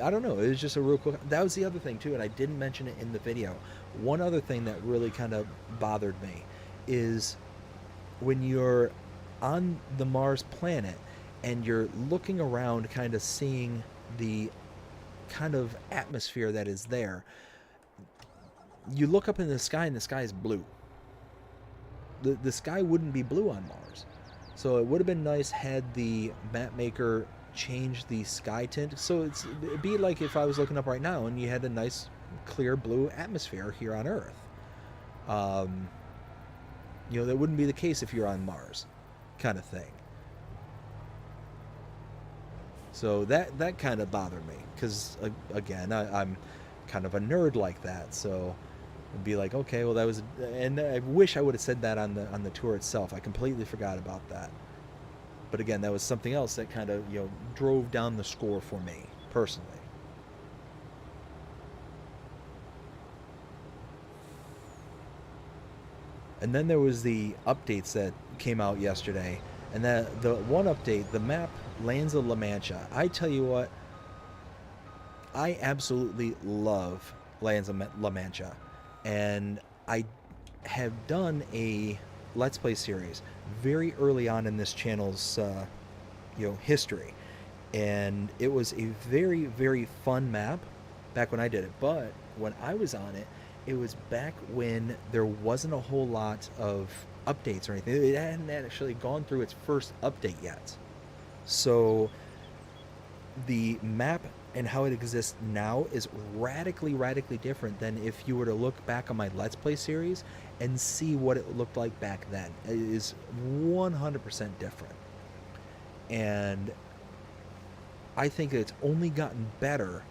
I don't know, it was just a real cool. That was the other thing too, and I didn't mention it in the video. One other thing that really kind of bothered me is when you're on the Mars planet and you're looking around, kind of seeing the kind of atmosphere that is there, you look up in the sky and the sky is blue. The sky wouldn't be blue on Mars. So it would have been nice had the map maker change the sky tint. So it'd be like if I was looking up right now and you had a nice clear blue atmosphere here on Earth. That wouldn't be the case if you're on Mars kind of thing. So that kind of bothered me, because again, I'm kind of a nerd like that, so it'd be like, okay, well, that was, and I wish I would have said that on the tour itself. I completely forgot about that. But again, that was something else that kind of drove down the score for me personally. And then there was the updates that came out yesterday. And the one update, the map Lands of La Mancha. I tell you what, I absolutely love Lands of La Mancha. And I have done a Let's Play series very early on in this channel's history. And it was a very, very fun map back when I did it. But when I was on it, it was back when there wasn't a whole lot of updates or anything. It hadn't actually gone through its first update yet. So the map and how it exists now is radically, radically different than if you were to look back on my Let's Play series and see what it looked like back then. It is 100% different. And I think it's only gotten better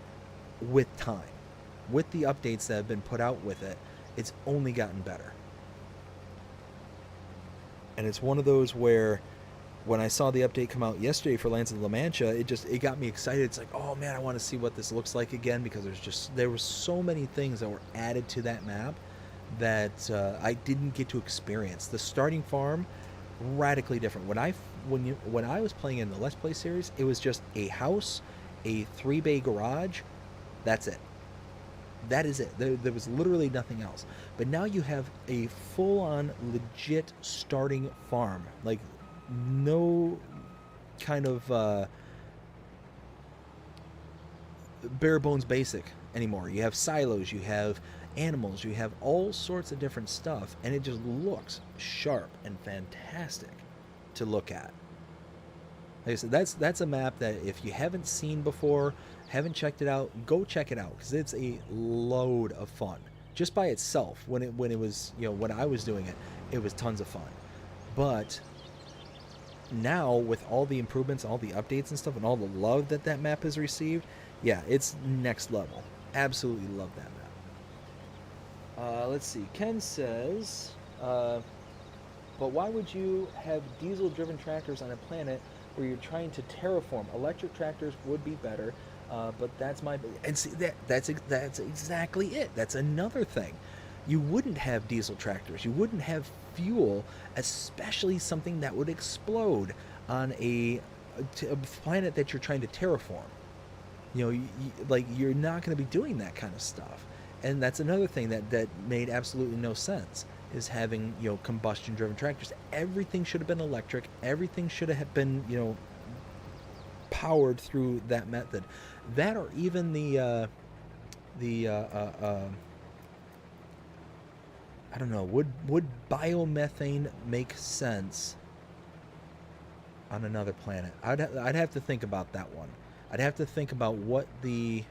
with time. With the updates that have been put out with it, it's only gotten better. And it's one of those where when I saw the update come out yesterday for Lands of La Mancha, it got me excited. It's like, oh man, I want to see what this looks like again, because there were so many things that were added to that map that I didn't get to experience. The starting farm, radically different. When I was playing in the Let's Play series, it was just a house, a 3-bay garage. That's it. That is it. There was literally nothing else. But now you have a full-on, legit starting farm. Like, no kind of bare bones basic anymore. You have silos, you have animals, you have all sorts of different stuff, and it just looks sharp and fantastic to look at. Like I said, that's a map that if you haven't seen before, haven't checked it out, go check it out, because it's a load of fun. Just by itself, when it was, when I was doing it, it was tons of fun. But now with all the improvements, all the updates and stuff, and all the love that map has received, yeah, it's next level. Absolutely love that map. Let's see. Ken says, but why would you have diesel-driven tractors on a planet where you're trying to terraform? Electric tractors would be better, but that's my... And see, that's exactly it. That's another thing. You wouldn't have diesel tractors. You wouldn't have fuel, especially something that would explode on a planet that you're trying to terraform. You're not going to be doing that kind of stuff. And that's another thing that made absolutely no sense, is having, combustion-driven tractors. Everything should have been electric. Everything should have been, powered through that method. That, or even I don't know, would biomethane make sense on another planet? I'd have to think about that one. I'd have to think about what the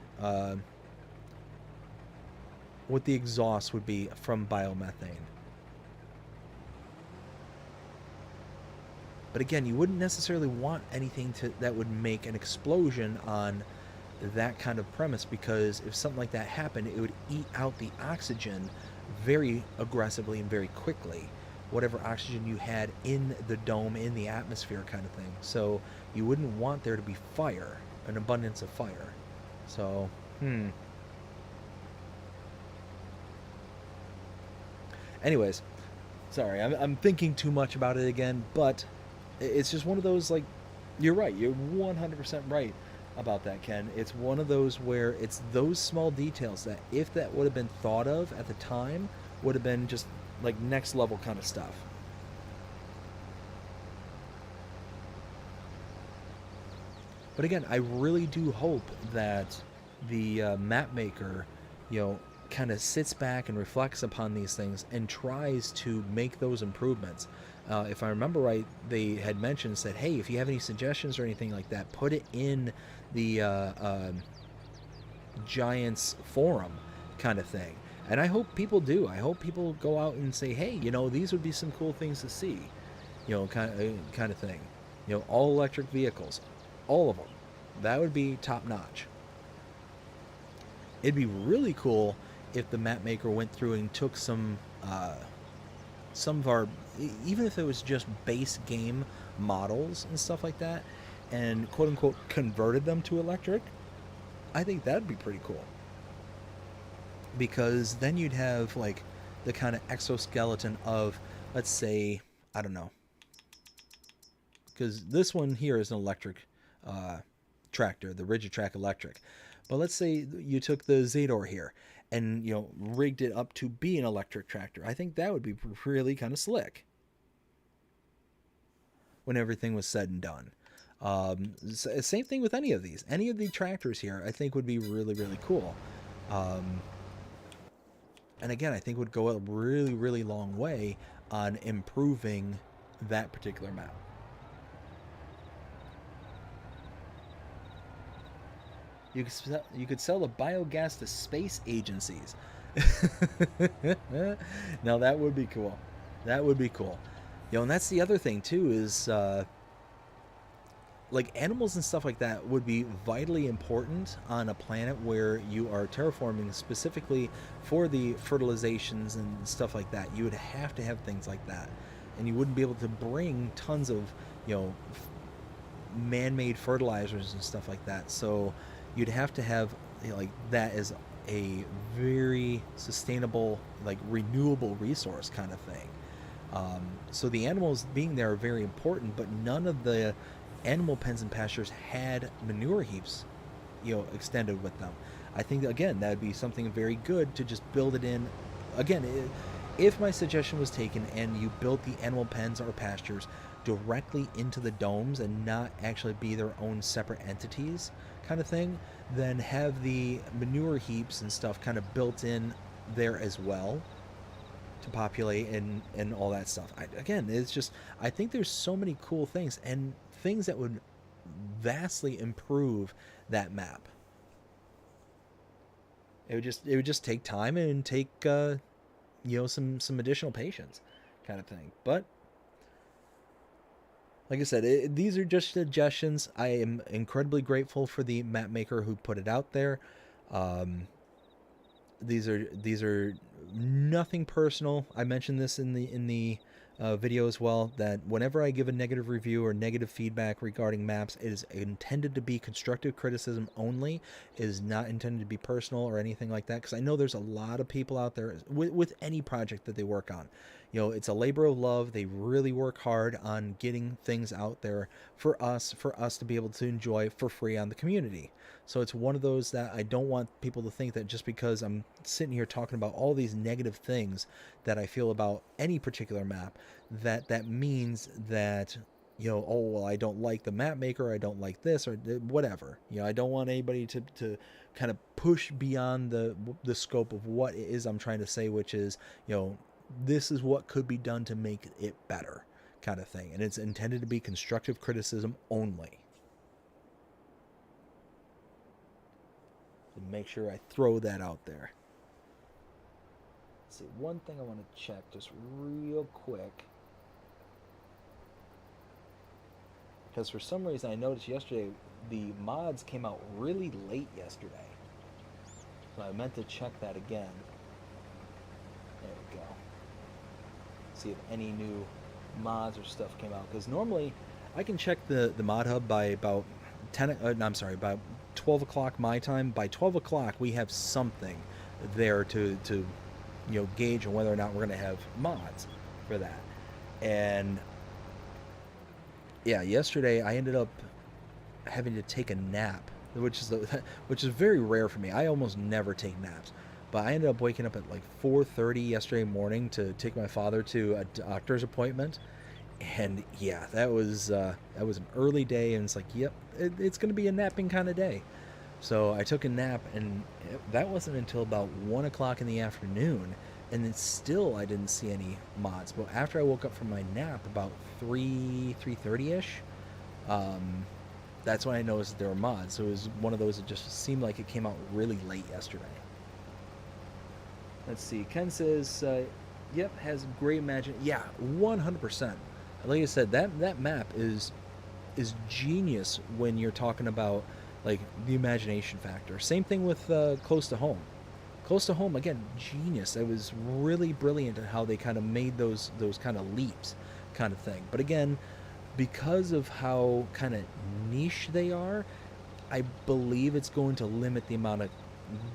exhaust would be from biomethane. But again, you wouldn't necessarily want anything that would make an explosion on that kind of premise, because if something like that happened, it would eat out the oxygen very aggressively and very quickly, whatever oxygen you had in the dome, in the atmosphere kind of thing. So you wouldn't want there to be fire, an abundance of fire. So, anyways, sorry, I'm thinking too much about it again, but it's just one of those, like, you're right, you're 100% right about that, Ken. It's one of those where it's those small details that, if that would have been thought of at the time, would have been just like next level kind of stuff. But again, I really do hope that the map maker, kind of sits back and reflects upon these things and tries to make those improvements. If I remember right, they had mentioned, said, hey, if you have any suggestions or anything like that, put it in the Giants forum kind of thing. And I hope people do. I hope people go out and say, hey, these would be some cool things to see, kind of thing. All electric vehicles, all of them. That would be top notch. It'd be really cool if the map maker went through and took some of our, even if it was just base game models and stuff like that, and quote unquote converted them to electric. I think that'd be pretty cool, because then you'd have, like, the kind of exoskeleton of, let's say, I don't know, because this one here is an electric tractor, the Rigid Track Electric. But let's say you took the Zador here and, you know, rigged it up to be an electric tractor. I think that would be really kind of slick when everything was said and done. Same thing with any of these. Any of the tractors here, I think would be really, really cool. And again, I think would go a really, really long way on improving that particular map. You could sell the biogas to space agencies. Now that would be cool. That would be cool. You know, and that's the other thing too is like animals and stuff like that would be vitally important on a planet where you are terraforming specifically for the fertilizations and stuff like that. You would have to have things like that, and you wouldn't be able to bring tons of, you know, man-made fertilizers and stuff like that. So you'd have to have, you know, like that as a very sustainable, like renewable resource kind of thing. So the animals being there are very important, but none of the animal pens and pastures had manure heaps, you know, extended with them. I think again that'd be something very good to just build it in. Again, if my suggestion was taken and you built the animal pens or pastures directly into the domes and not actually be their own separate entities kind of thing, then have the manure heaps and stuff kind of built in there as well to populate and all that stuff. Again, it's just, I think there's so many cool things and things that would vastly improve that map. It would just take time and take you know, some additional patience kind of thing. But like I said, these are just suggestions. I am incredibly grateful for the map maker who put it out there. These are nothing personal. I mentioned this in the video as well, that whenever I give a negative review or negative feedback regarding maps, it is intended to be constructive criticism only. It is not intended to be personal or anything like that, because I know there's a lot of people out there with any project that they work on. You know, it's a labor of love. They really work hard on getting things out there for us to be able to enjoy for free on the community. So it's one of those that I don't want people to think that just because I'm sitting here talking about all these negative things that I feel about any particular map, that means that, you know, oh, well, I don't like the map maker, I don't like this, or whatever. You know, I don't want anybody to kind of push beyond the scope of what it is I'm trying to say, which is, you know, this is what could be done to make it better kind of thing. And it's intended to be constructive criticism only. So make sure I throw that out there. Let's see, one thing I want to check just real quick, because for some reason I noticed yesterday the mods came out really late yesterday. So I meant to check that again. There we go. See if any new mods or stuff came out, because normally I can check the mod hub by about 12 o'clock my time. By 12 o'clock we have something there to you know, gauge on whether or not we're going to have mods for that. And yeah, yesterday I ended up having to take a nap, which is very rare for me. I almost never take naps. But I ended up waking up at like 4:30 yesterday morning to take my father to a doctor's appointment, and yeah, that was an early day, and it's like, yep, it's going to be a napping kind of day. So I took a nap, and that wasn't until about 1 o'clock in the afternoon, and then still I didn't see any mods. But after I woke up from my nap about 3:30ish, that's when I noticed that there were mods. So it was one of those that just seemed like it came out really late yesterday. Let's see. Ken says, yep, has great imagination. Yeah, 100%. Like I said, that map is genius when you're talking about like the imagination factor. Same thing with Close to Home. Close to Home, again, genius. It was really brilliant in how they kind of made those kind of leaps kind of thing. But again, because of how kind of niche they are, I believe it's going to limit the amount of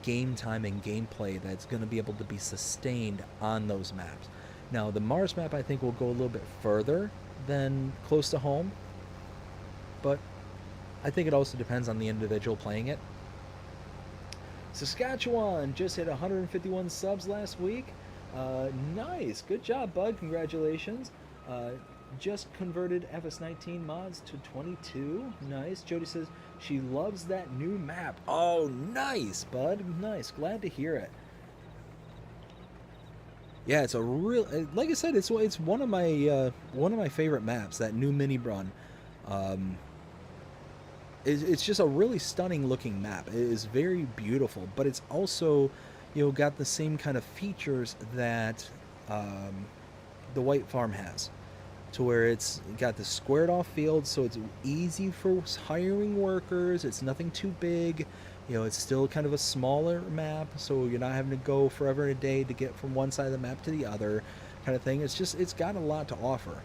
game time and gameplay that's going to be able to be sustained on those maps. Now, the Mars map I think will go a little bit further than Close to Home, but I think it also depends on the individual playing it. Saskatchewan just hit 151 subs last week. Nice. Good job, bud. Congratulations. Just converted FS19 mods to 22. Nice. Jody says she loves that new map. Oh, nice, bud. Nice. Glad to hear it. Yeah, it's a real. Like I said, it's one of my favorite maps. That new mini run. It's just a really stunning looking map. It is very beautiful, but it's also, got the same kind of features that the White Farm has, to where it's got the squared off field, so it's easy for hiring workers. It's nothing too big. It's still kind of a smaller map, so you're not having to go forever and a day to get from one side of the map to the other kind of thing. It's got a lot to offer.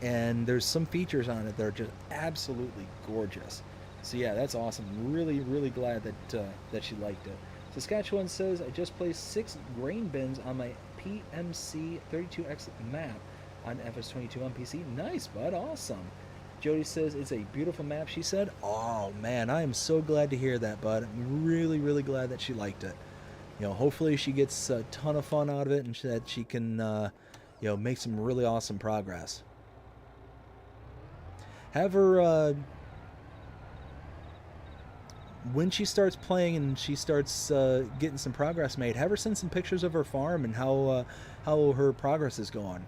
And there's some features on it that are just absolutely gorgeous. So yeah, that's awesome. Really, really glad that she liked it. Saskatchewan says, I just placed 6 grain bins on my PMC 32X map on FS22 on PC. Nice, bud. Awesome. Jody says, it's a beautiful map, she said. Oh, man, I am so glad to hear that, bud. I'm really, really glad that she liked it. Hopefully she gets a ton of fun out of it and that she can, make some really awesome progress. Have her, when she starts playing and she starts getting some progress made, have her send some pictures of her farm and how her progress is going.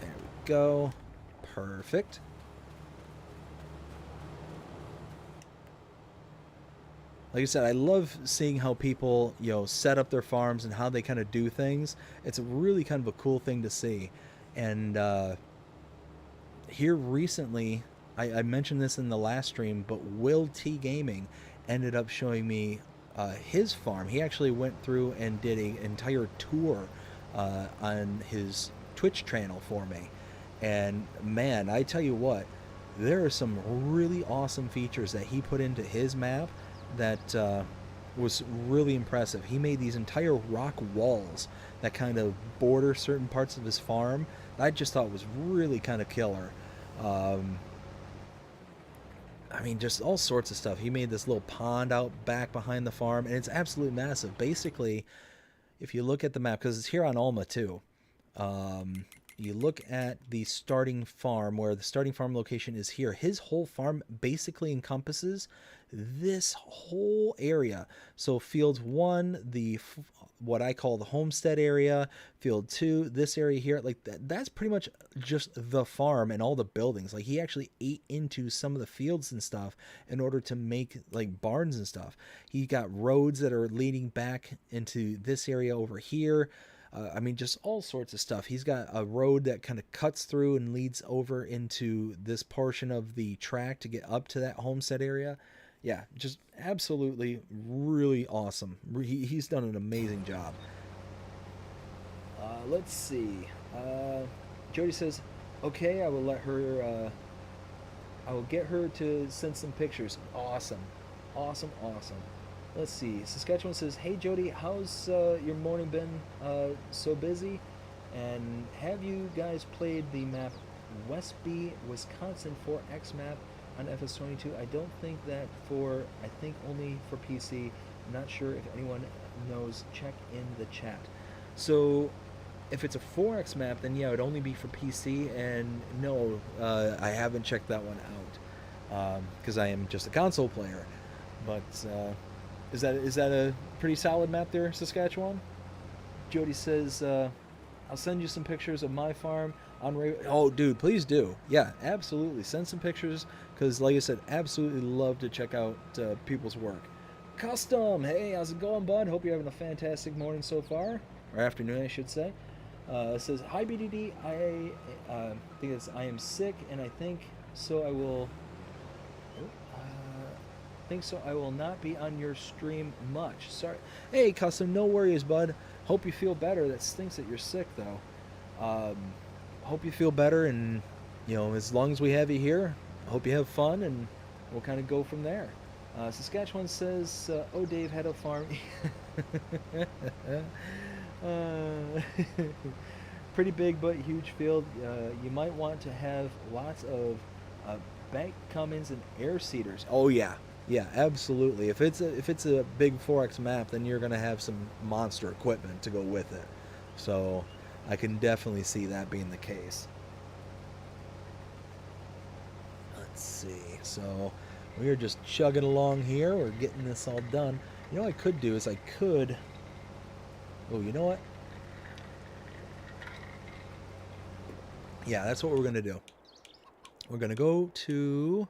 There we go. Perfect. Like I said, I love seeing how people, set up their farms and how they kind of do things. It's really kind of a cool thing to see. And here recently, I mentioned this in the last stream, but Will T Gaming ended up showing me his farm. He actually went through and did an entire tour on his Twitch channel for me. And man, I tell you what, there are some really awesome features that he put into his map that was really impressive. He made these entire rock walls that kind of border certain parts of his farm. I just thought was really kind of killer. I mean, just all sorts of stuff. He made this little pond out back behind the farm, and it's absolutely massive. Basically, if you look at the map, because it's here on Alma too, you look at the starting farm, where the starting farm location is here. His whole farm basically encompasses this whole area. So field 1, what I call the homestead area, field 2, this area here, like that's pretty much just the farm and all the buildings. Like he actually ate into some of the fields and stuff in order to make like barns and stuff. He got roads that are leading back into this area over here. I mean, just all sorts of stuff. He's got a road that kind of cuts through and leads over into this portion of the track to get up to that homestead area. Yeah, just absolutely really awesome. He's done an amazing job. Let's see. Jody says, okay, I will let her, I will get her to send some pictures. Awesome. Awesome, awesome. Let's see. Saskatchewan says, hey Jody, how's your morning been so busy? And have you guys played the map Westby, Wisconsin 4X map on FS22? I don't think that I think only for PC. I'm not sure if anyone knows. Check in the chat. So if it's a 4X map, then yeah, it would only be for PC, and no, I haven't checked that one out because I am just a console player. But is that a pretty solid map there, Saskatchewan? Jody says, I'll send you some pictures of my farm on Oh, dude, please do. Yeah, absolutely. Send some pictures, because like I said, absolutely love to check out people's work. Custom, hey, how's it going, bud? Hope you're having a fantastic morning so far, or afternoon, I should say. It says, hi, BDD. I think it's I am sick, and I think so I will not be on your stream much. Sorry. Hey, Custom, no worries, bud. Hope you feel better. That stinks that you're sick, though. Hope you feel better, and as long as we have you here, hope you have fun, and we'll kind of go from there. Saskatchewan says, "Oh, Dave had a farm." uh, Pretty big but huge field. You might want to have lots of bank Cummins and air seeders. Oh yeah, yeah, absolutely. If it's a big 4X map, then you're gonna have some monster equipment to go with it. So I can definitely see that being the case. Let's see. So we are just chugging along here. We're getting this all done. You know what I could do is I could. Oh, you know what? Yeah, that's what we're going to do. We're going to go to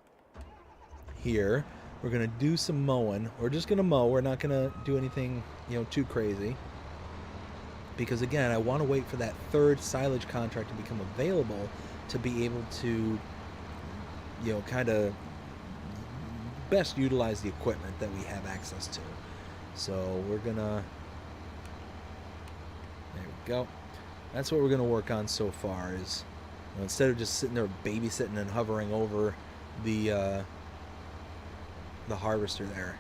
here. We're going to do some mowing. We're just going to mow. We're not going to do anything, too crazy. Because, again, I want to wait for that third silage contract to become available to be able to, kind of best utilize the equipment that we have access to. So we're going to... There we go. That's what we're going to work on so far is... instead of just sitting there babysitting and hovering over the harvester there,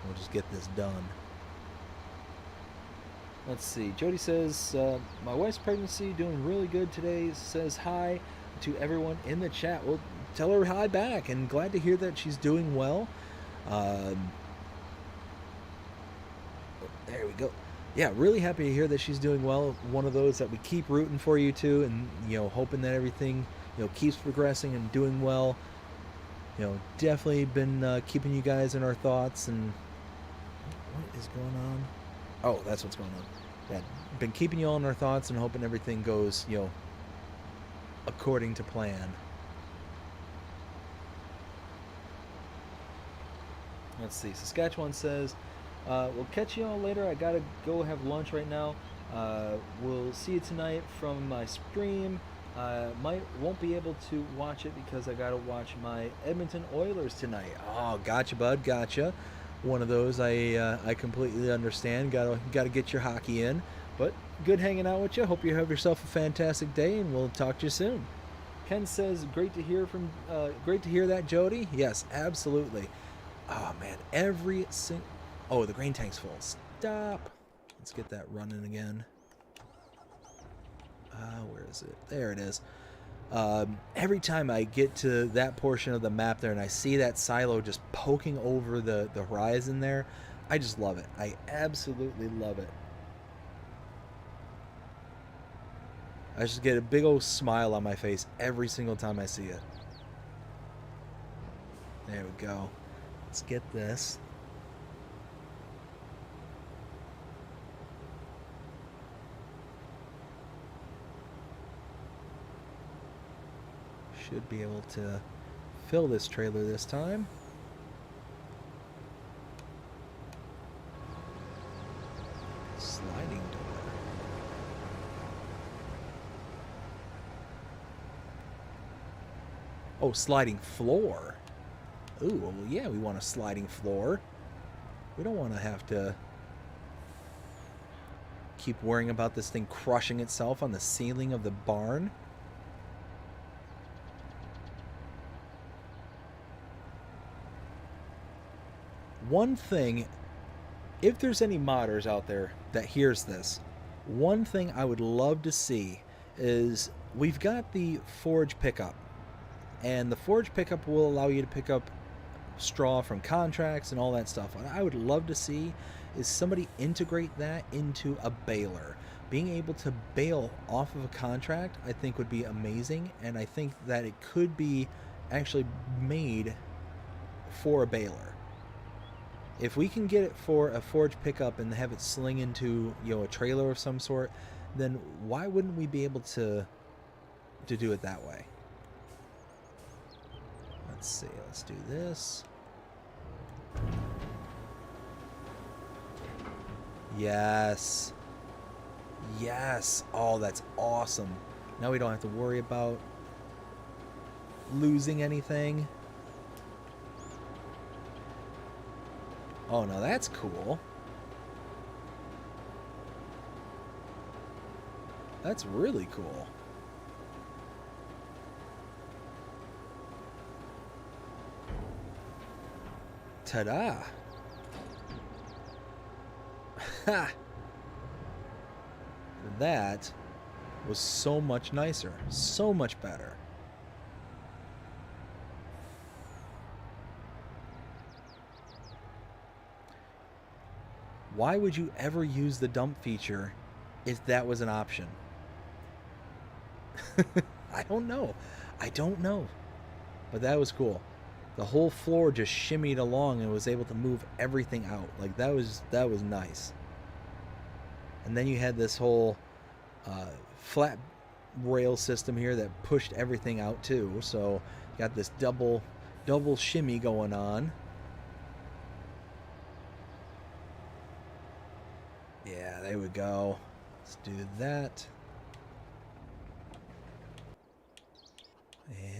we'll just get this done. Let's see. Jody says, my wife's pregnancy doing really good today. Says hi to everyone in the chat. Well, tell her hi back, and glad to hear that she's doing well. There we go. Yeah, really happy to hear that she's doing well. One of those that we keep rooting for you too, and hoping that everything keeps progressing and doing well. Definitely been keeping you guys in our thoughts. And what is going on? Oh, that's what's going on. Yeah, been keeping you all in our thoughts and hoping everything goes according to plan. Let's see. Saskatchewan says, we'll catch you all later. I gotta go have lunch right now. We'll see you tonight from my stream. Won't be able to watch it because I gotta watch my Edmonton Oilers tonight. Oh, gotcha, bud, gotcha. One of those I completely understand. Gotta get your hockey in. But good hanging out with you. Hope you have yourself a fantastic day, and we'll talk to you soon. Ken says, great to hear that, Jody. Yes, absolutely. Oh man, oh, the grain tank's full. Stop. Let's get that running again. Where is it? There it is. Every time I get to that portion of the map there and I see that silo just poking over the horizon there, I just love it. I absolutely love it. I just get a big old smile on my face every single time I see it. There we go. Let's get this. Should be able to fill this trailer this time. Sliding door. Oh, sliding floor. Ooh, well, yeah, we want a sliding floor. We don't want to have to keep worrying about this thing crushing itself on the ceiling of the barn. One thing, if there's any modders out there that hears this, one thing I would love to see is we've got the forge pickup, and the forge pickup will allow you to pick up straw from contracts and all that stuff. What I would love to see is somebody integrate that into a baler. Being able to bale off of a contract, I think would be amazing, and I think that it could be actually made for a baler. If we can get it for a forge pickup and have it sling into a trailer of some sort, then why wouldn't we be able to do it that way? Let's see. Let's do this. Yes. Yes. Oh, that's awesome. Now we don't have to worry about losing anything. Oh, no, that's cool. That's really cool. Ta-da! Ha! That was so much nicer. So much better. Why would you ever use the dump feature if that was an option? I don't know. I don't know. But that was cool. The whole floor just shimmied along and was able to move everything out. Like that was nice. And then you had this whole flat rail system here that pushed everything out too. So you got this double shimmy going on. Yeah, there we go. Let's do that.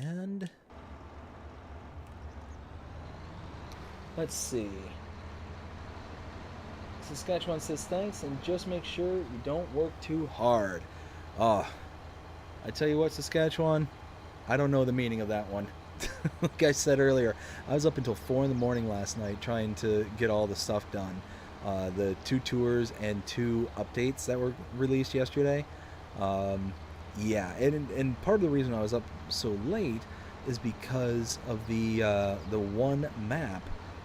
And let's see. Saskatchewan says thanks, and just make sure you don't work too hard. Oh, I tell you what, Saskatchewan, I don't know the meaning of that one. Like I said earlier, I was up until 4 in the morning last night trying to get all the stuff done. The 2 tours and 2 updates that were released yesterday. Yeah, and part of the reason I was up so late is because of the one map.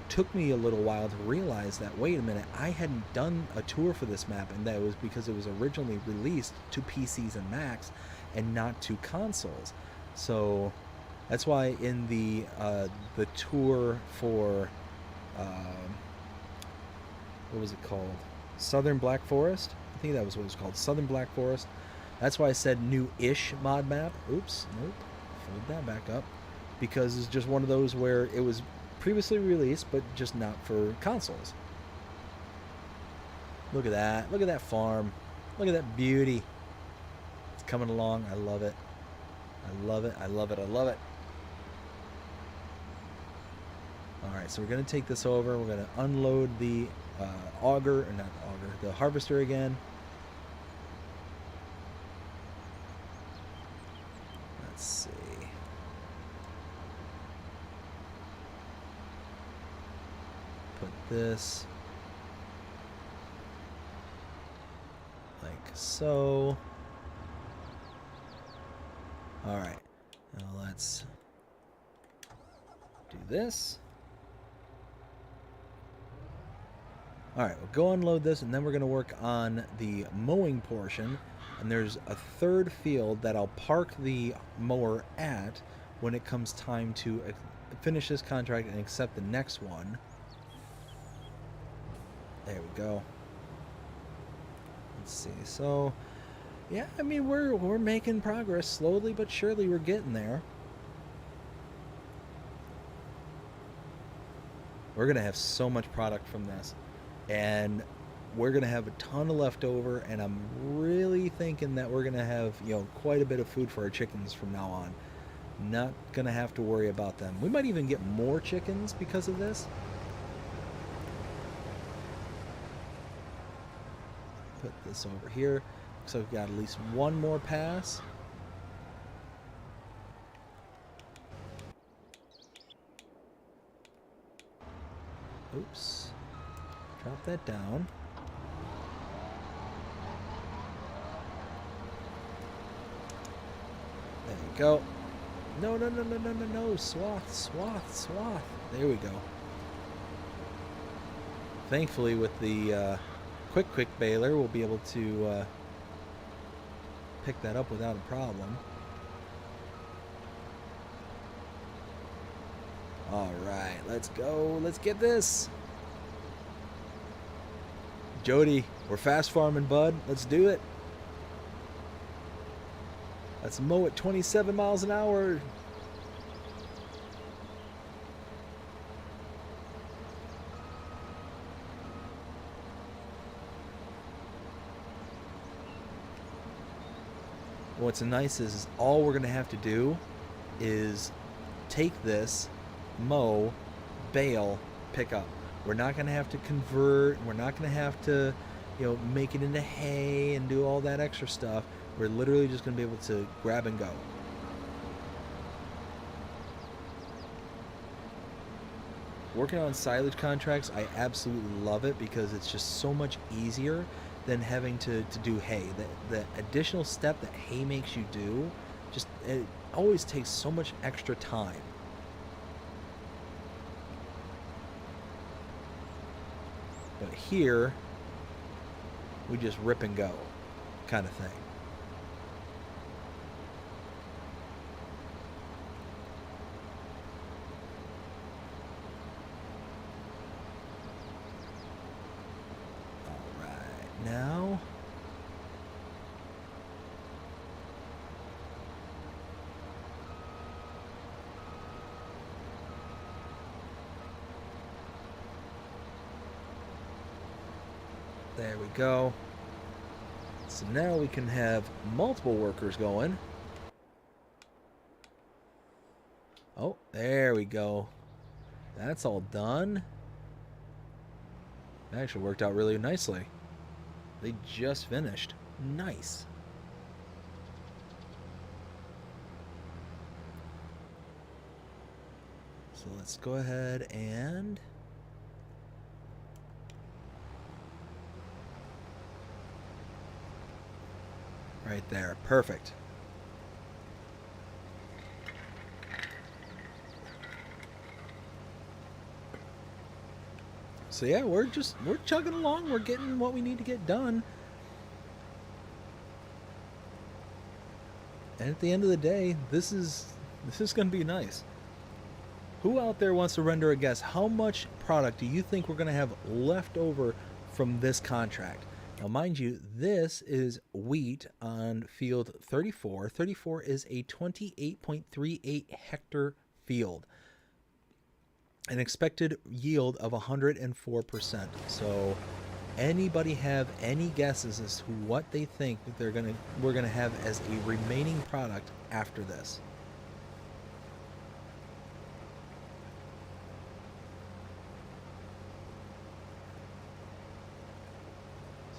Took me a little while to realize that, wait a minute, I hadn't done a tour for this map, and that was because it was originally released to PCs and Macs and not to consoles. So that's why in the tour for what was it called? Southern Black Forest? I think that was what it was called, Southern Black Forest. That's why I said new-ish mod map. Oops, nope, fold that back up, because it's just one of those where it was previously released, but just not for consoles. Look at that. Look at that farm. Look at that beauty. It's coming along. I love it. I love it. I love it. I love it. Alright, so we're going to take this over. We're going to unload the the harvester again. Let's see. Put this like so. All right, now let's do this. All right, we'll go unload this, and then we're going to work on the mowing portion. And there's a 3rd field that I'll park the mower at when it comes time to finish this contract and accept the next one. There we go. Let's see. So, yeah, I mean, we're making progress slowly but surely. We're getting there. We're gonna have so much product from this, and we're gonna have a ton of leftover. And I'm really thinking that we're gonna have, you know, quite a bit of food for our chickens from now on. Not gonna have to worry about them. We might even get more chickens because of this. Put this over here. So we've got at least one more pass. Oops. Drop that down. There you go. No, no, no, no, no, no, no. Swath, swath, swath. There we go. Thankfully, with the quick baler, we'll be able to pick that up without a problem. All right, let's go. Let's get this. Jody, we're fast farming, bud. Let's do it. Let's mow at 27 miles an hour. What's nice is all we're going to have to do is take this, mow, bale, pick up. We're not going to have to convert. We're not going to have to, you know, make it into hay and do all that extra stuff. We're literally just going to be able to grab and go. Working on silage contracts, I absolutely love it because it's just so much easier than having to do hay. The additional step that hay makes you do, just it always takes so much extra time. But here, we just rip and go kind of thing. All right, now there we go. So now we can have multiple workers going. Oh, there we go. That's all done. That actually worked out really nicely. They just finished. Nice. So let's go ahead and... right there. Perfect. So yeah, we're chugging along. We're getting what we need to get done. And at the end of the day, this is going to be nice. Who out there wants to render a guess? How much product do you think we're going to have left over from this contract? Now, mind you, this is wheat on field 34. 34 is a 28.38 hectare field. An expected yield of 104%. So, anybody have any guesses as to what they think that we're gonna have as a remaining product after this?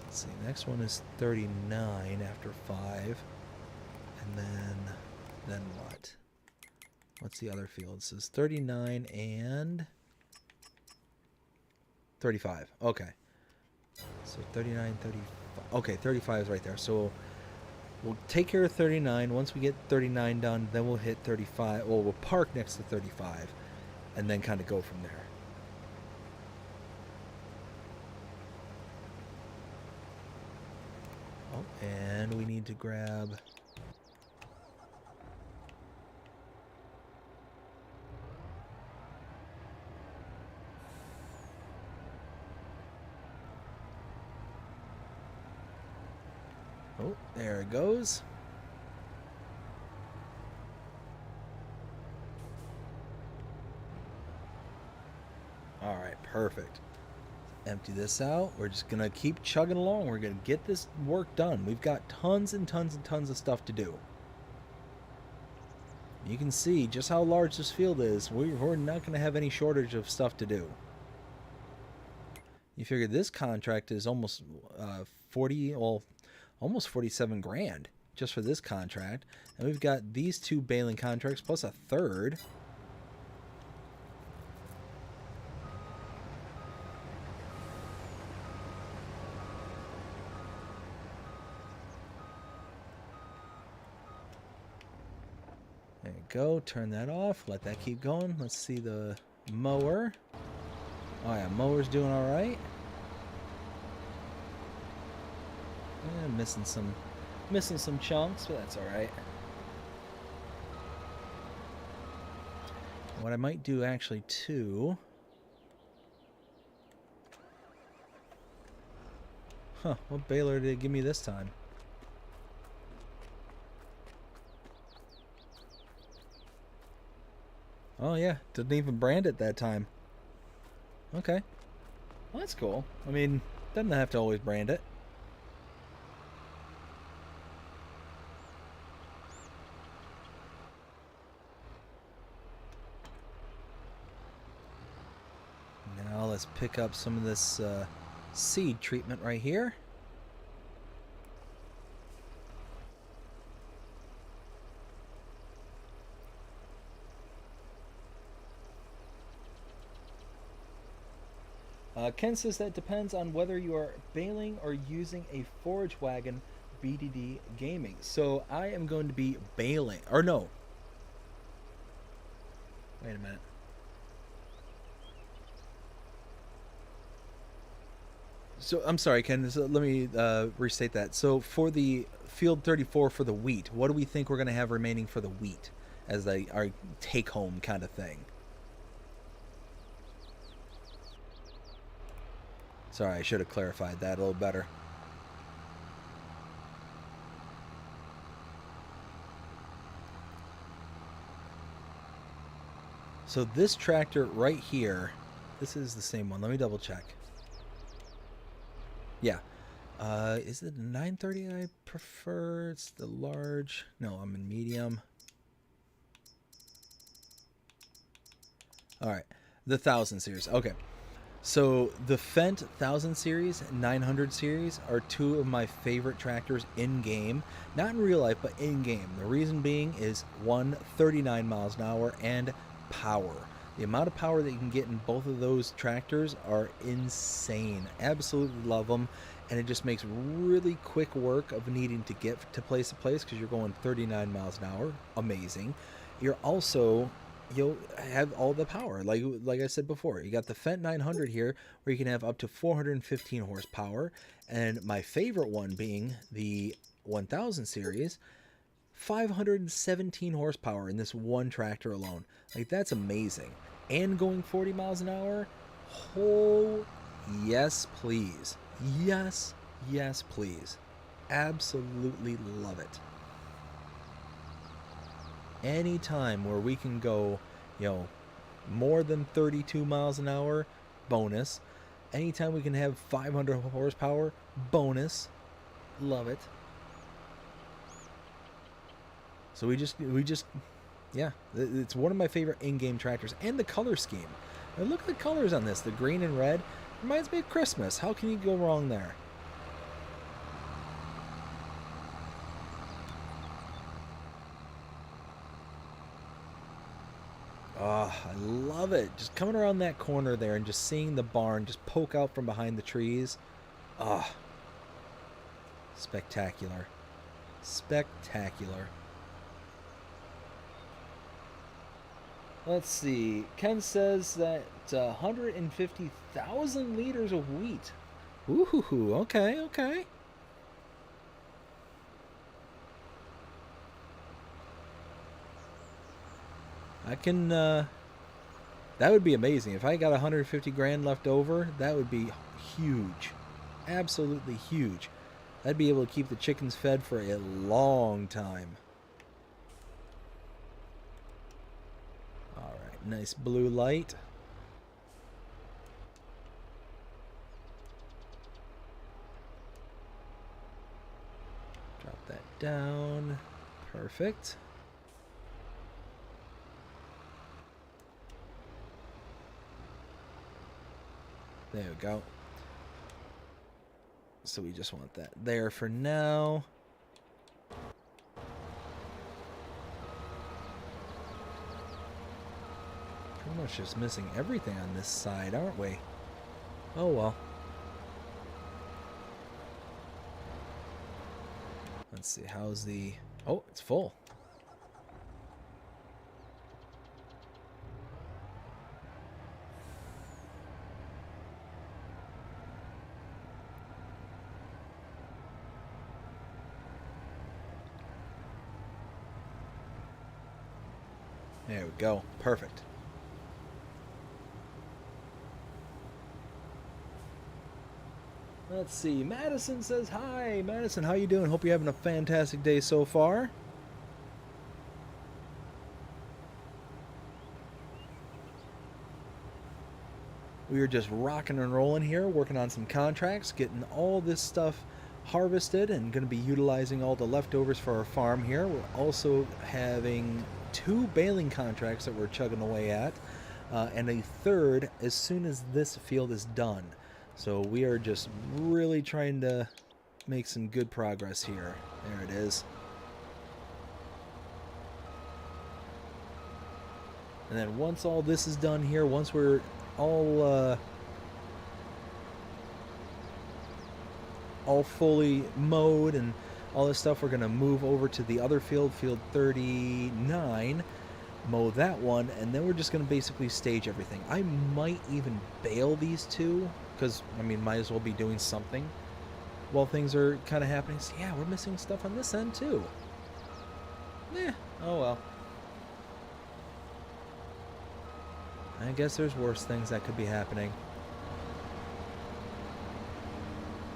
Let's see, next one is 39 after 5. And then what? What's the other field? It says 39 and 35. Okay. So 39, 35. Okay, 35 is right there. So we'll take care of 39. Once we get 39 done, then we'll hit 35. Well, we'll park next to 35 and then kind of go from there. Oh, and we need to grab... oh, there it goes. All right, perfect. Empty this out. We're just going to keep chugging along. We're going to get this work done. We've got tons and tons and tons of stuff to do. You can see just how large this field is. We're not going to have any shortage of stuff to do. You figure this contract is almost 40, well, almost 47 grand just for this contract. And we've got these two baling contracts plus a third. There you go. Turn that off. Let that keep going. Let's see the mower. Oh yeah, mower's doing all right. Missing some chunks, but that's all right. What I might do actually too. Huh? What baler did it give me this time? Oh yeah, didn't even brand it that time. Okay, well, that's cool. I mean, doesn't have to always brand it. Now let's pick up some of this seed treatment right here. Ken says that depends on whether you are baling or using a forage wagon. BDD Gaming. So I am going to be baling. Or no. Wait a minute. So I'm sorry, Ken. So let me restate that. So for the field 34 for the wheat, what do we think we're going to have remaining for the wheat as our take home kind of thing? Sorry, I should have clarified that a little better. So this tractor right here, this is the same one. Let me double check. Yeah. Is it the 930 I prefer? It's the large. No, I'm in medium. All right. The 1000 series. Okay. So the Fendt 1000 series, 900 series are two of my favorite tractors in game. Not in real life, but in game. The reason being is 39 miles an hour and power. The amount of power that you can get in both of those tractors are insane. Absolutely love them. And it just makes really quick work of needing to get to place to place because you're going 39 miles an hour. Amazing. You'll have all the power. Like I said before, you got the Fendt 900 here where you can have up to 415 horsepower. And my favorite one being the 1000 series, 517 horsepower in this one tractor alone. Like, that's amazing. And going 40 miles an hour. Oh, yes, please. Yes, please. Absolutely love it. Any time where we can go, more than 32 miles an hour, bonus. Anytime we can have 500 horsepower, bonus. Love it. So we just, yeah, it's one of my favorite in-game tractors. And the color scheme. Now look at the colors on this. The green and red reminds me of Christmas. How can you go wrong there? Oh, I love it. Just coming around that corner there and just seeing the barn just poke out from behind the trees. Oh, spectacular. Spectacular. Let's see. Ken says that 150,000 liters of wheat. Ooh, okay. I can, that would be amazing. If I got 150 grand left over, that would be huge. Absolutely huge. I'd be able to keep the chickens fed for a long time. Alright, nice blue light. Drop that down. Perfect. There we go. So we just want that there for now. Pretty much just missing everything on this side, aren't we? Oh well. Let's see, how's the... Oh, it's full. There we go. Perfect. Let's see. Madison says hi. Madison, how you doing? Hope you're having a fantastic day so far. We are just rocking and rolling here, working on some contracts, getting all this stuff harvested, and going to be utilizing all the leftovers for our farm here. We're also having 2 baling contracts that we're chugging away at, and a third as soon as this field is done. So we are just really trying to make some good progress here. There it is. And then once all this is done here, once we're all all fully mowed and all this stuff, we're going to move over to the other field, field 39, mow that one, and then we're just going to basically stage everything. I might even bale these two, because, I mean, might as well be doing something while things are kind of happening. So, yeah, we're missing stuff on this end, too. Oh well. I guess there's worse things that could be happening.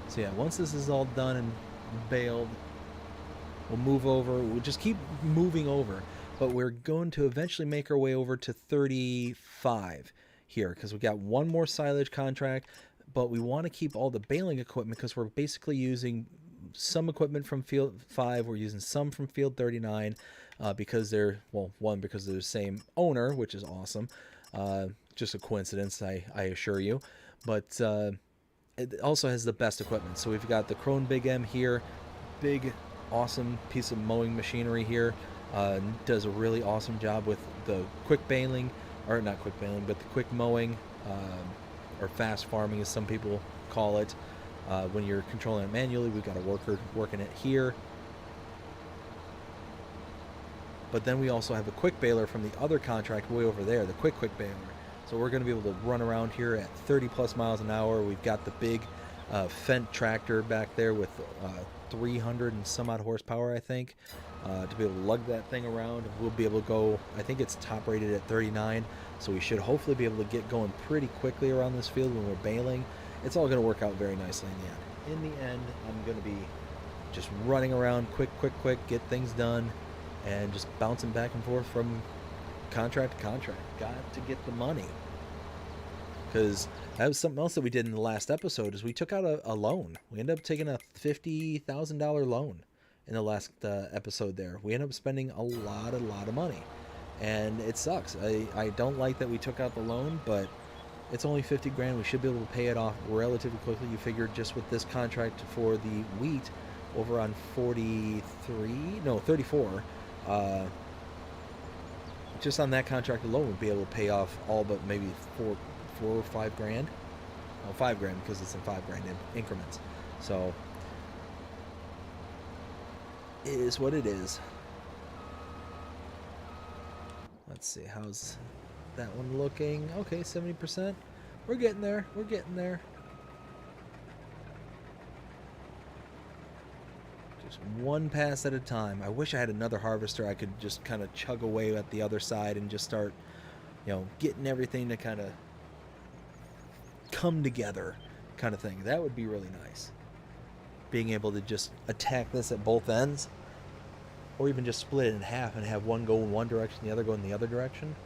So yeah, once this is all done and baled, we'll move over. We'll just keep moving over. But we're going to eventually make our way over to 35 here, because we got one more silage contract, but we want to keep all the baling equipment because we're basically using some equipment from field 5. We're using some from field 39 because they're, well, one, because they're the same owner, which is awesome. Just a coincidence, I assure you. But it also has the best equipment. So we've got the Krone Big M here, big, awesome piece of mowing machinery here. Does a really awesome job with the quick baling, or not quick baling, but the quick mowing, or fast farming as some people call it. When you're controlling it manually, we've got a worker working it here. But then we also have a quick baler from the other contract way over there, the quick baler. So we're going to be able to run around here at 30 plus miles an hour. We've got the big Fendt tractor back there with 300 and some odd horsepower, I think, to be able to lug that thing around. We'll be able to go, I think it's top rated at 39, so we should hopefully be able to get going pretty quickly around this field when we're baling. It's all going to work out very nicely in the end. In the end, I'm going to be just running around quick, get things done, and just bouncing back and forth from contract to contract. Got to get the money. Because that was something else that we did in the last episode, is we took out a loan. We ended up taking a $50,000 loan in the last episode there. We ended up spending a lot of money. And it sucks. I don't like that we took out the loan, but it's only 50 grand. We should be able to pay it off relatively quickly. You figure just with this contract for the wheat over on 34, just on that contract alone, we'd be able to pay off all but maybe four or 5 grand. Well, 5 grand because it's in 5 grand increments. So it is what it is. Let's see, how's that one looking? Okay, 70%. We're getting there. We're getting there. Just one pass at a time. I wish I had another harvester I could just kind of chug away at the other side and just start, you know, getting everything to kind of come together kind of thing. That would be really nice. Being able to just attack this at both ends, or even just split it in half and have one go in one direction, the other go in the other direction.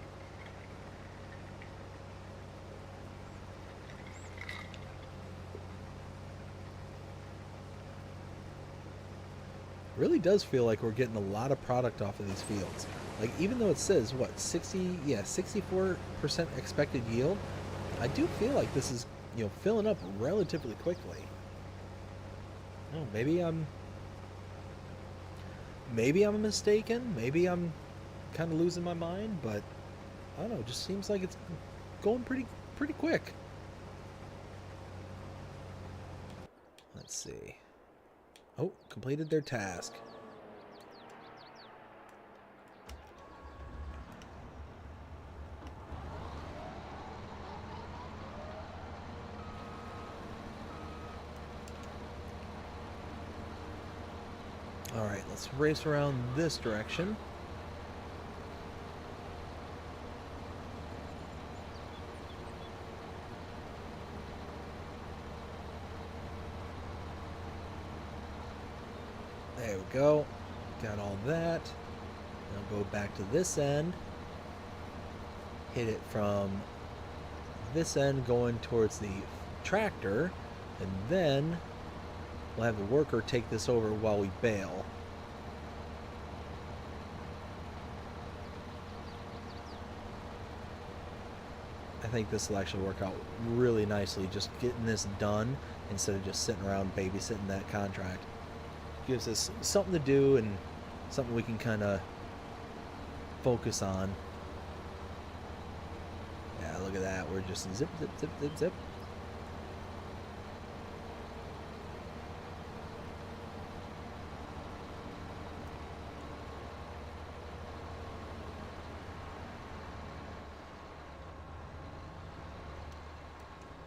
Really does feel like we're getting a lot of product off of these fields. Like, even though it says what, 64% expected yield, I do feel like this is, you know, filling up relatively quickly. Oh, maybe I'm mistaken. Maybe I'm kind of losing my mind, but I don't know, it just seems like it's going pretty quick. Let's see. Oh, completed their task. All right, let's race around this direction. There we go. Got all that. Now go back to this end. Hit it from this end going towards the tractor. And then we'll have the worker take this over while we bale. I think this will actually work out really nicely, just getting this done instead of just sitting around babysitting that contract. Gives us something to do and something we can kind of focus on. Yeah, look at that. We're just zip.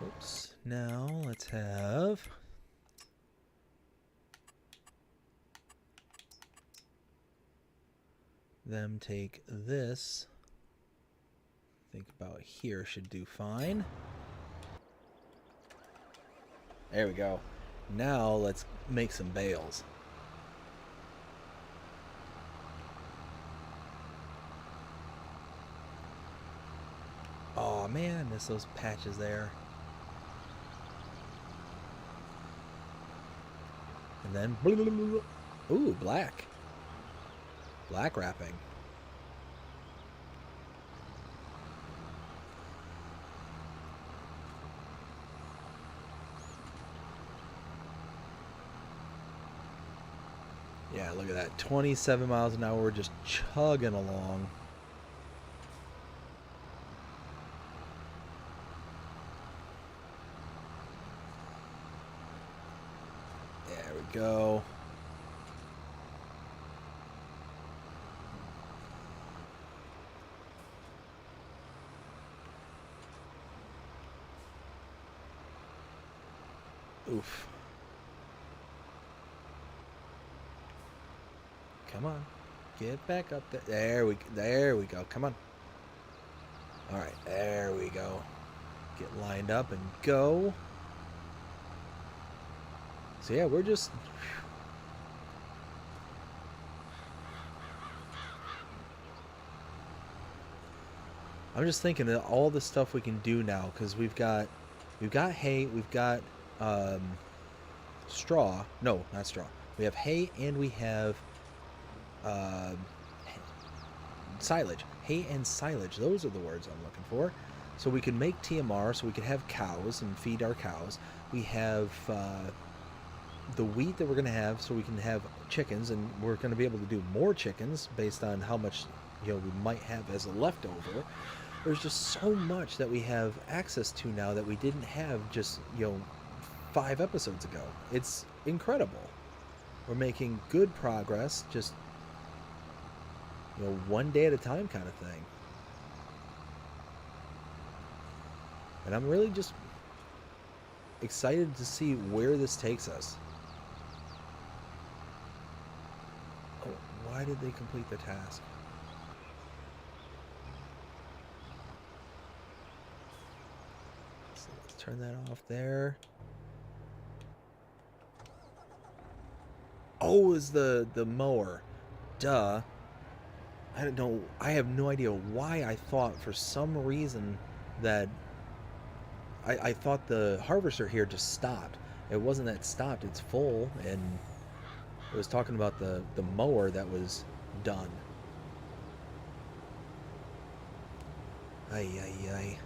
Oops. Now let's have them take this. Think about here should do fine. There we go. Now let's make some bales. Oh man, I miss those patches there. And then, ooh, black. Black wrapping. Yeah, look at that. 27 miles an hour, we're just chugging along. There we go. Oof. Come on. Get back up there. There we go. Come on. All right. There we go. Get lined up and go. So yeah, we're just... I'm just thinking of all the stuff we can do now, because we've got hay, we've got straw. No, not straw. We have hay and we have silage. Hay and silage. Those are the words I'm looking for. So we can make TMR, so we can have cows and feed our cows. We have the wheat that we're going to have, so we can have chickens, and we're going to be able to do more chickens based on how much we might have as a leftover. There's just so much that we have access to now that we didn't have just 5 episodes ago. It's incredible. We're making good progress, just one day at a time kind of thing. And I'm really just excited to see where this takes us. Oh, why did they complete the task? So let's turn that off there. Oh, is the mower. Duh. I don't know. I have no idea why I thought for some reason that I thought the harvester here just stopped. It wasn't that it stopped. It's full, and it was talking about the mower that was done. Ay, ay, ay.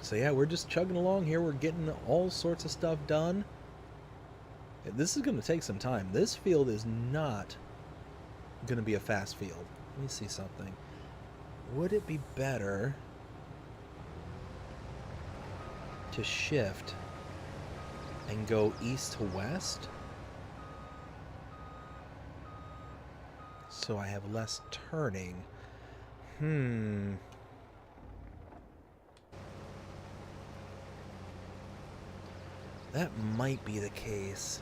So yeah, we're just chugging along here. We're getting all sorts of stuff done. This is going to take some time. This field is not going to be a fast field. Let me see something. Would it be better to shift and go east to west, so I have less turning? That might be the case.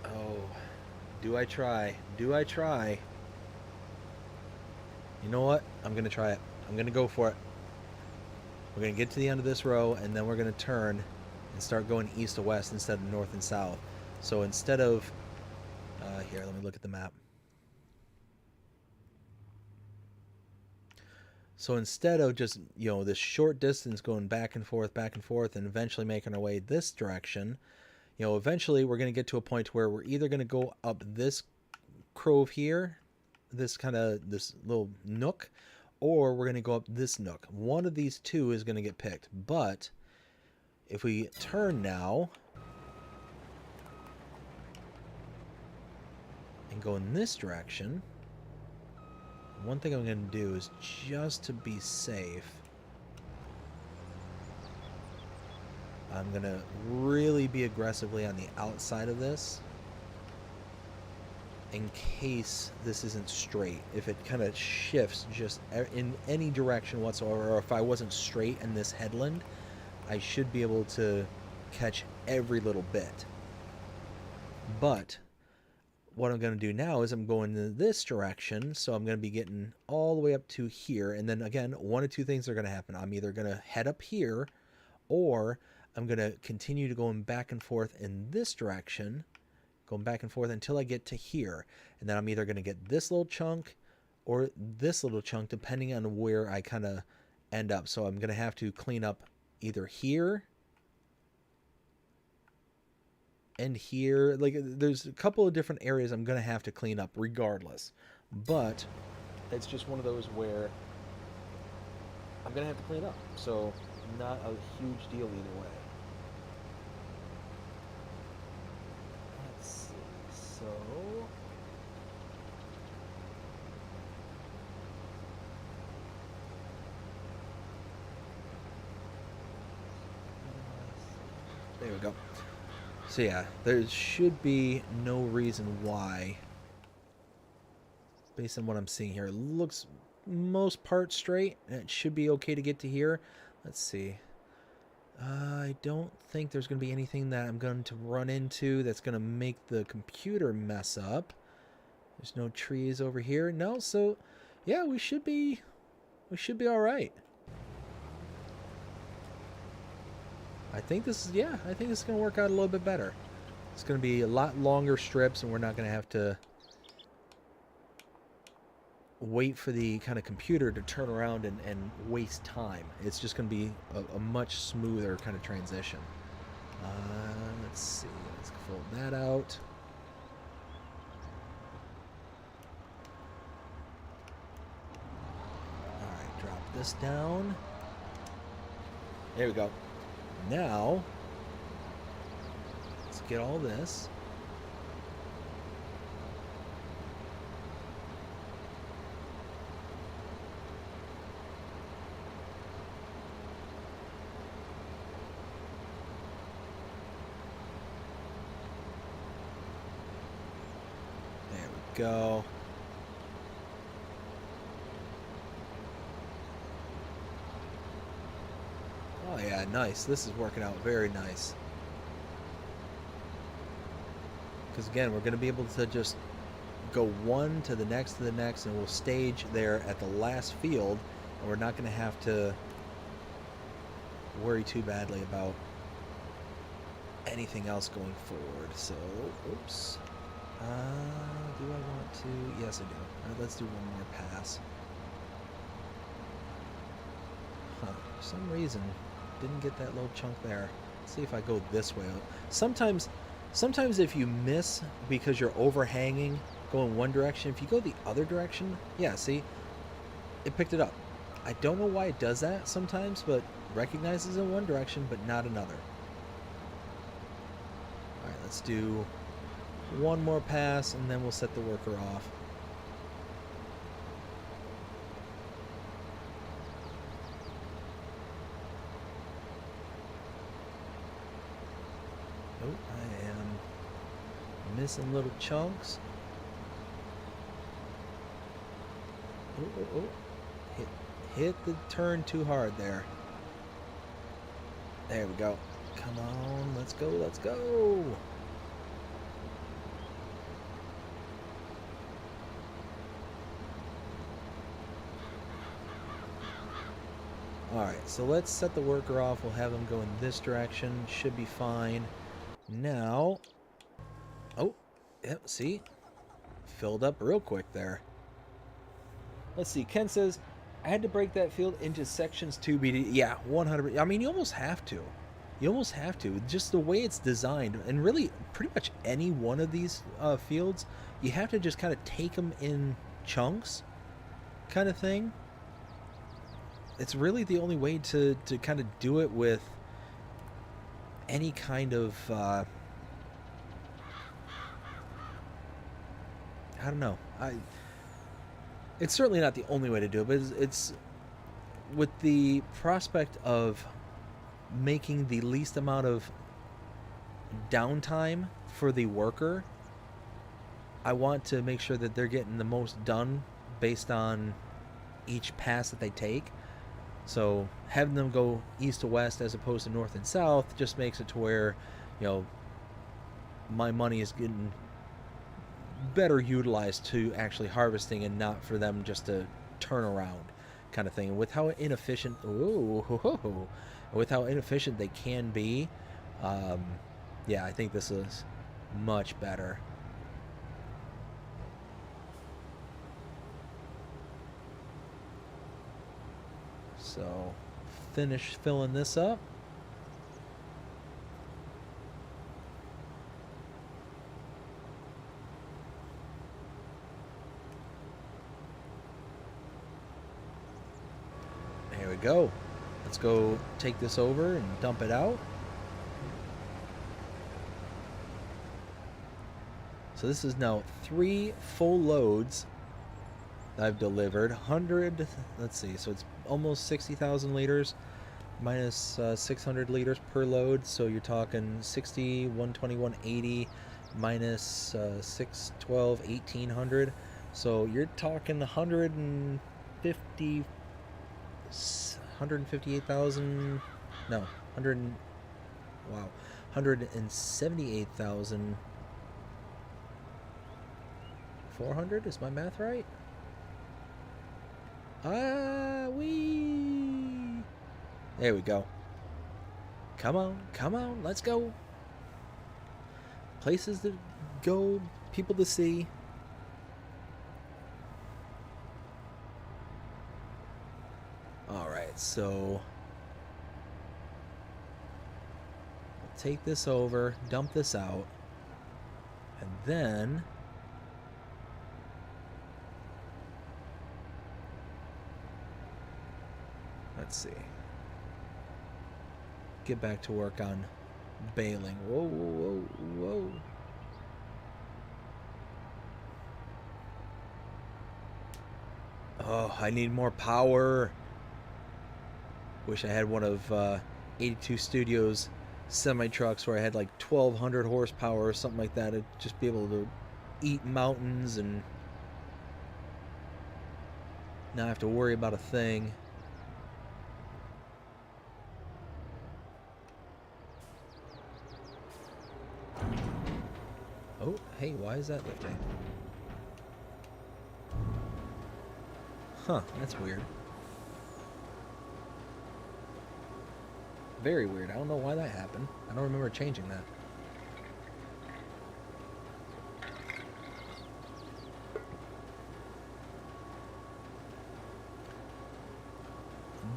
Oh, do I try? Do I try? You know what? I'm going to try it. I'm going to go for it. We're going to get to the end of this row, and then we're going to turn and start going east to west instead of north and south. So instead of... here, let me look at the map. So instead of just, this short distance going back and forth, and eventually making our way this direction, eventually we're going to get to a point where we're either going to go up this grove here, this little nook, or we're going to go up this nook. One of these two is going to get picked. But if we turn now and go in this direction, one thing I'm going to do is, just to be safe, I'm going to really be aggressively on the outside of this. in case this isn't straight. If it kind of shifts just in any direction whatsoever, or if I wasn't straight in this headland, I should be able to catch every little bit. But what I'm going to do now is I'm going in this direction, so I'm going to be getting all the way up to here, and then again, one of two things are going to happen. I'm either going to head up here, or I'm going to continue to going back and forth in this direction, going back and forth until I get to here, and then I'm either going to get this little chunk or this little chunk, depending on where I kind of end up. So I'm going to have to clean up either here and here. Like, there's a couple of different areas I'm gonna have to clean up regardless, but it's just one of those where I'm gonna have to clean up, so not a huge deal either way. Let's see. So there we go. So yeah, there should be no reason why, based on what I'm seeing here. It looks most part straight, and it should be okay to get to here. Let's see. I don't think there's going to be anything that I'm going to run into that's going to make the computer mess up. There's no trees over here. No, so yeah, we should be all right. I think this is going to work out a little bit better. It's going to be a lot longer strips, and we're not going to have to wait for the kind of computer to turn around and waste time. It's just going to be a much smoother kind of transition. Let's see. Let's fold that out. All right, drop this down. There we go. Now, let's get all this. There we go. Oh yeah, nice. This is working out very nice. Because again, we're going to be able to just go one to the next, and we'll stage there at the last field, and we're not going to have to worry too badly about anything else going forward. So, oops. Do I want to? Yes, I do. All right, let's do one more pass. Huh. For some reason, didn't get that little chunk there. Let's see if I go this way. Sometimes if you miss because you're overhanging going one direction, if you go the other direction, yeah, see, it picked it up. I don't know why it does that sometimes, but recognizes in one direction but not another. All right, let's do one more pass, and then we'll set the worker off. Oh, I am missing little chunks. Oh. Hit the turn too hard there. There we go. Come on, let's go, let's go. Alright, so let's set the worker off. We'll have him go in this direction. Should be fine. Now, oh, yep, see? Filled up real quick there. Let's see, Ken says, I had to break that field into sections to be... Yeah, 100%. I mean, you almost have to. You almost have to. Just the way it's designed, and really pretty much any one of these fields, you have to just kind of take them in chunks kind of thing. It's really the only way to kind of do it with any kind of... I don't know. It's certainly not the only way to do it, but it's with the prospect of making the least amount of downtime for the worker. I want to make sure that they're getting the most done based on each pass that they take. So having them go east to west as opposed to north and south just makes it to where, you know, my money is getting better utilized to actually harvesting and not for them just to turn around kind of thing. And with how inefficient, with how inefficient they can be, yeah, I think this is much better. So finish filling this up. There we go. Let's go take this over and dump it out. So this is now 3 full loads I've delivered. 100, let's see, so it's almost 60,000 liters minus 600 liters per load. So you're talking 60, 120, 180 minus 612, 1800. So you're talking 158,000, no, 100, wow, 178,400, is my math right? There we go. Come on, let's go. Places to go, people to see. Alright, so take this over, dump this out, and then let's see. Get back to work on baling. Whoa. Oh, I need more power. Wish I had one of 82 Studios semi-trucks where I had like 1,200 horsepower or something like that. I'd just be able to eat mountains and not have to worry about a thing. Oh, hey, why is that lifting? Huh, that's weird. Very weird. I don't know why that happened. I don't remember changing that.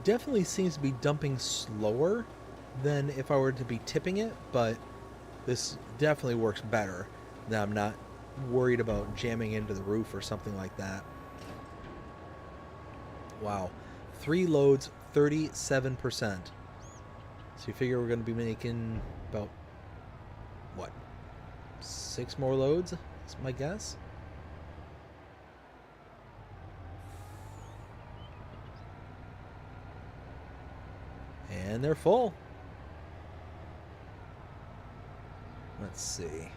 Definitely seems to be dumping slower than if I were to be tipping it, but this definitely works better. That I'm not worried about jamming into the roof or something like that. Wow. 3 loads, 37%. So you figure we're going to be making about, what, 6 more loads? That's my guess. And they're full. Let's see.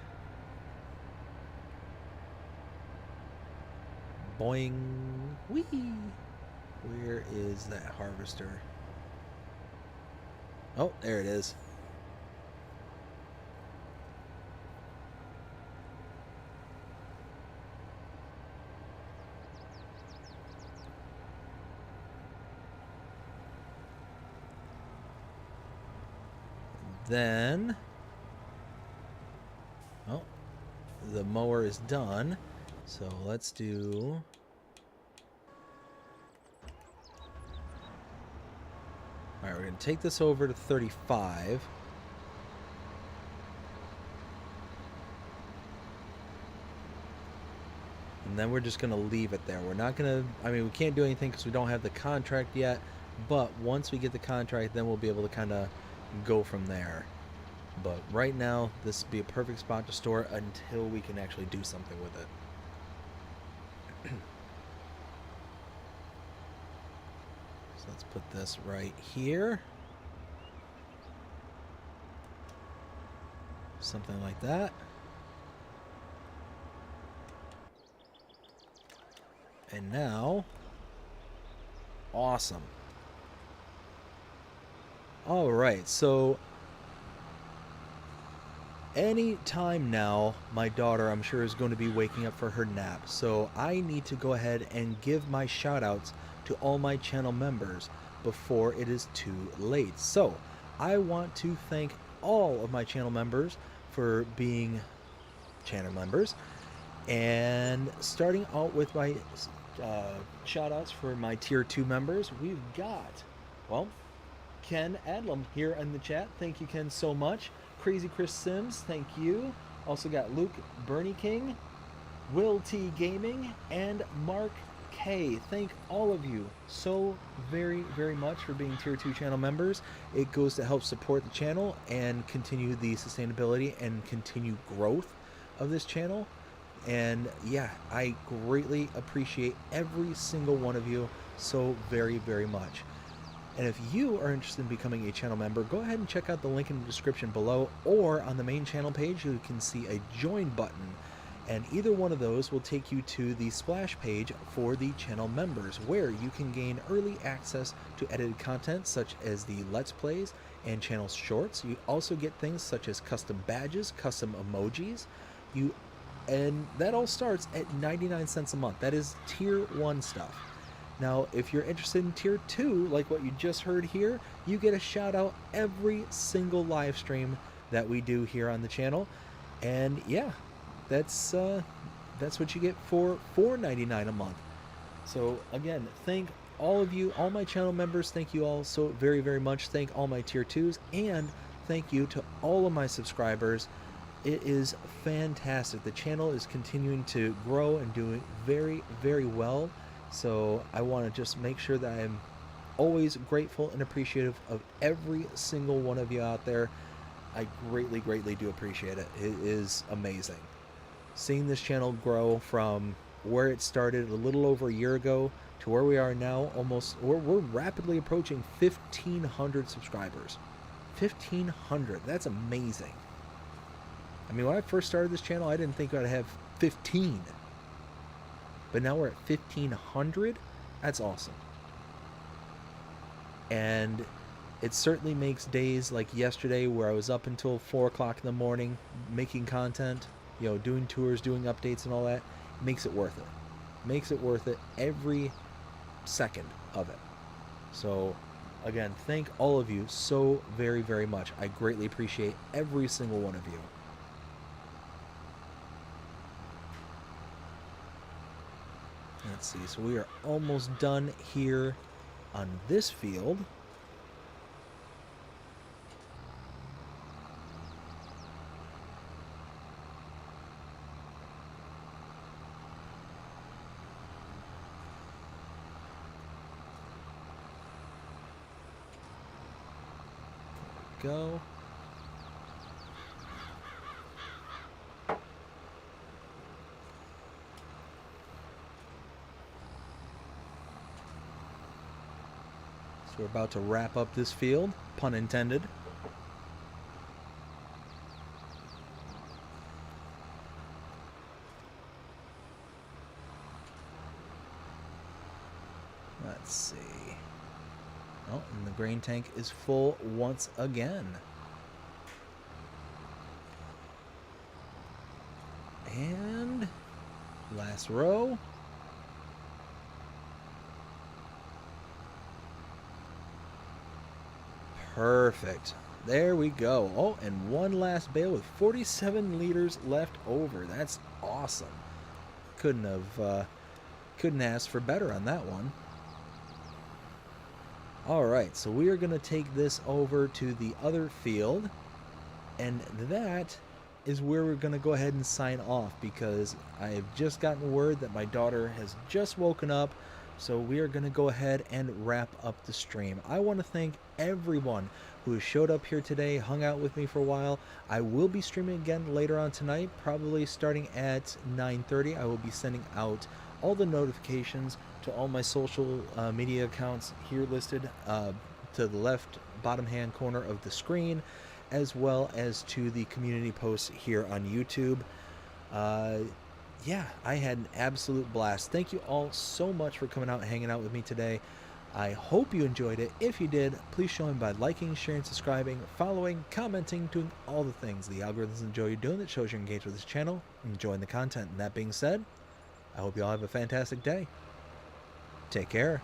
Boing. Whee! Where is that harvester? Oh, there it is. Then, oh, the mower is done. So let's do, all right, we're going to take this over to 35. And then we're just going to leave it there. We're not going to, I mean, we can't do anything because we don't have the contract yet. But once we get the contract, then we'll be able to kind of go from there. But right now, this would be a perfect spot to store it until we can actually do something with it. So let's put this right here. Something like that. And now, awesome. All right, so any time now, my daughter, I'm sure, is going to be waking up for her nap. So I need to go ahead and give my shout outs to all my channel members before it is too late. So I want to thank all of my channel members for being channel members. And starting out with my shout outs for my tier 2 members, we've got, well, Ken Adlam here in the chat. Thank you, Ken, so much. Crazy Chris Sims, thank you. Also got Luke Bernie King, Will T Gaming, and Mark K. Thank all of you so very, very much for being tier 2 channel members. It goes to help support the channel and continue the sustainability and continue growth of this channel. And yeah, I greatly appreciate every single one of you so very, very much. And if you are interested in becoming a channel member, go ahead and check out the link in the description below, or on the main channel page you can see a join button, and either one of those will take you to the splash page for the channel members, where you can gain early access to edited content such as the Let's Plays and channel shorts. You also get things such as custom badges, custom emojis, and that all starts at 99 cents a month. That is tier 1 stuff. Now, if you're interested in tier 2, like what you just heard here, you get a shout out every single live stream that we do here on the channel. And yeah, that's what you get for $4.99 a month. So again, thank all of you, all my channel members. Thank you all so very, very much. Thank all my tier 2s, and thank you to all of my subscribers. It is fantastic. The channel is continuing to grow and doing very, very well. So I want to just make sure that I'm always grateful and appreciative of every single one of you out there. I greatly, greatly do appreciate it. It is amazing. Seeing this channel grow from where it started a little over a year ago to where we are now, we're rapidly approaching 1,500 subscribers. 1,500, that's amazing. I mean, when I first started this channel, I didn't think I'd have 15. But now we're at 1,500. That's awesome. And it certainly makes days like yesterday, where I was up until 4 o'clock in the morning making content, you know, doing tours, doing updates and all that, makes it worth it. Makes it worth it every second of it. So again, thank all of you so very, very much. I greatly appreciate every single one of you. Let's see, so we are almost done here on this field. There we go. We're about to wrap up this field, pun intended. Let's see. Oh, and the grain tank is full once again. And last row. Perfect. There we go. Oh, and one last bale with 47 liters left over. That's awesome. Couldn't ask for better on that one. All right, so we are going to take this over to the other field, and that is where we're going to go ahead and sign off, because I have just gotten word that my daughter has just woken up. So we are going to go ahead and wrap up the stream. I want to thank everyone who has showed up here today, hung out with me for a while. I will be streaming again later on tonight, probably starting at 9:30. I will be sending out all the notifications to all my social media accounts here listed to the left bottom hand corner of the screen, as well as to the community posts here on YouTube. yeah, I had an absolute blast. Thank you all so much for coming out and hanging out with me today. I hope you enjoyed it. If you did, please show me by liking, sharing, subscribing, following, commenting, doing all the things the algorithms enjoy you doing that shows you're engaged with this channel, enjoying the content. And that being said, I hope you all have a fantastic day. Take care.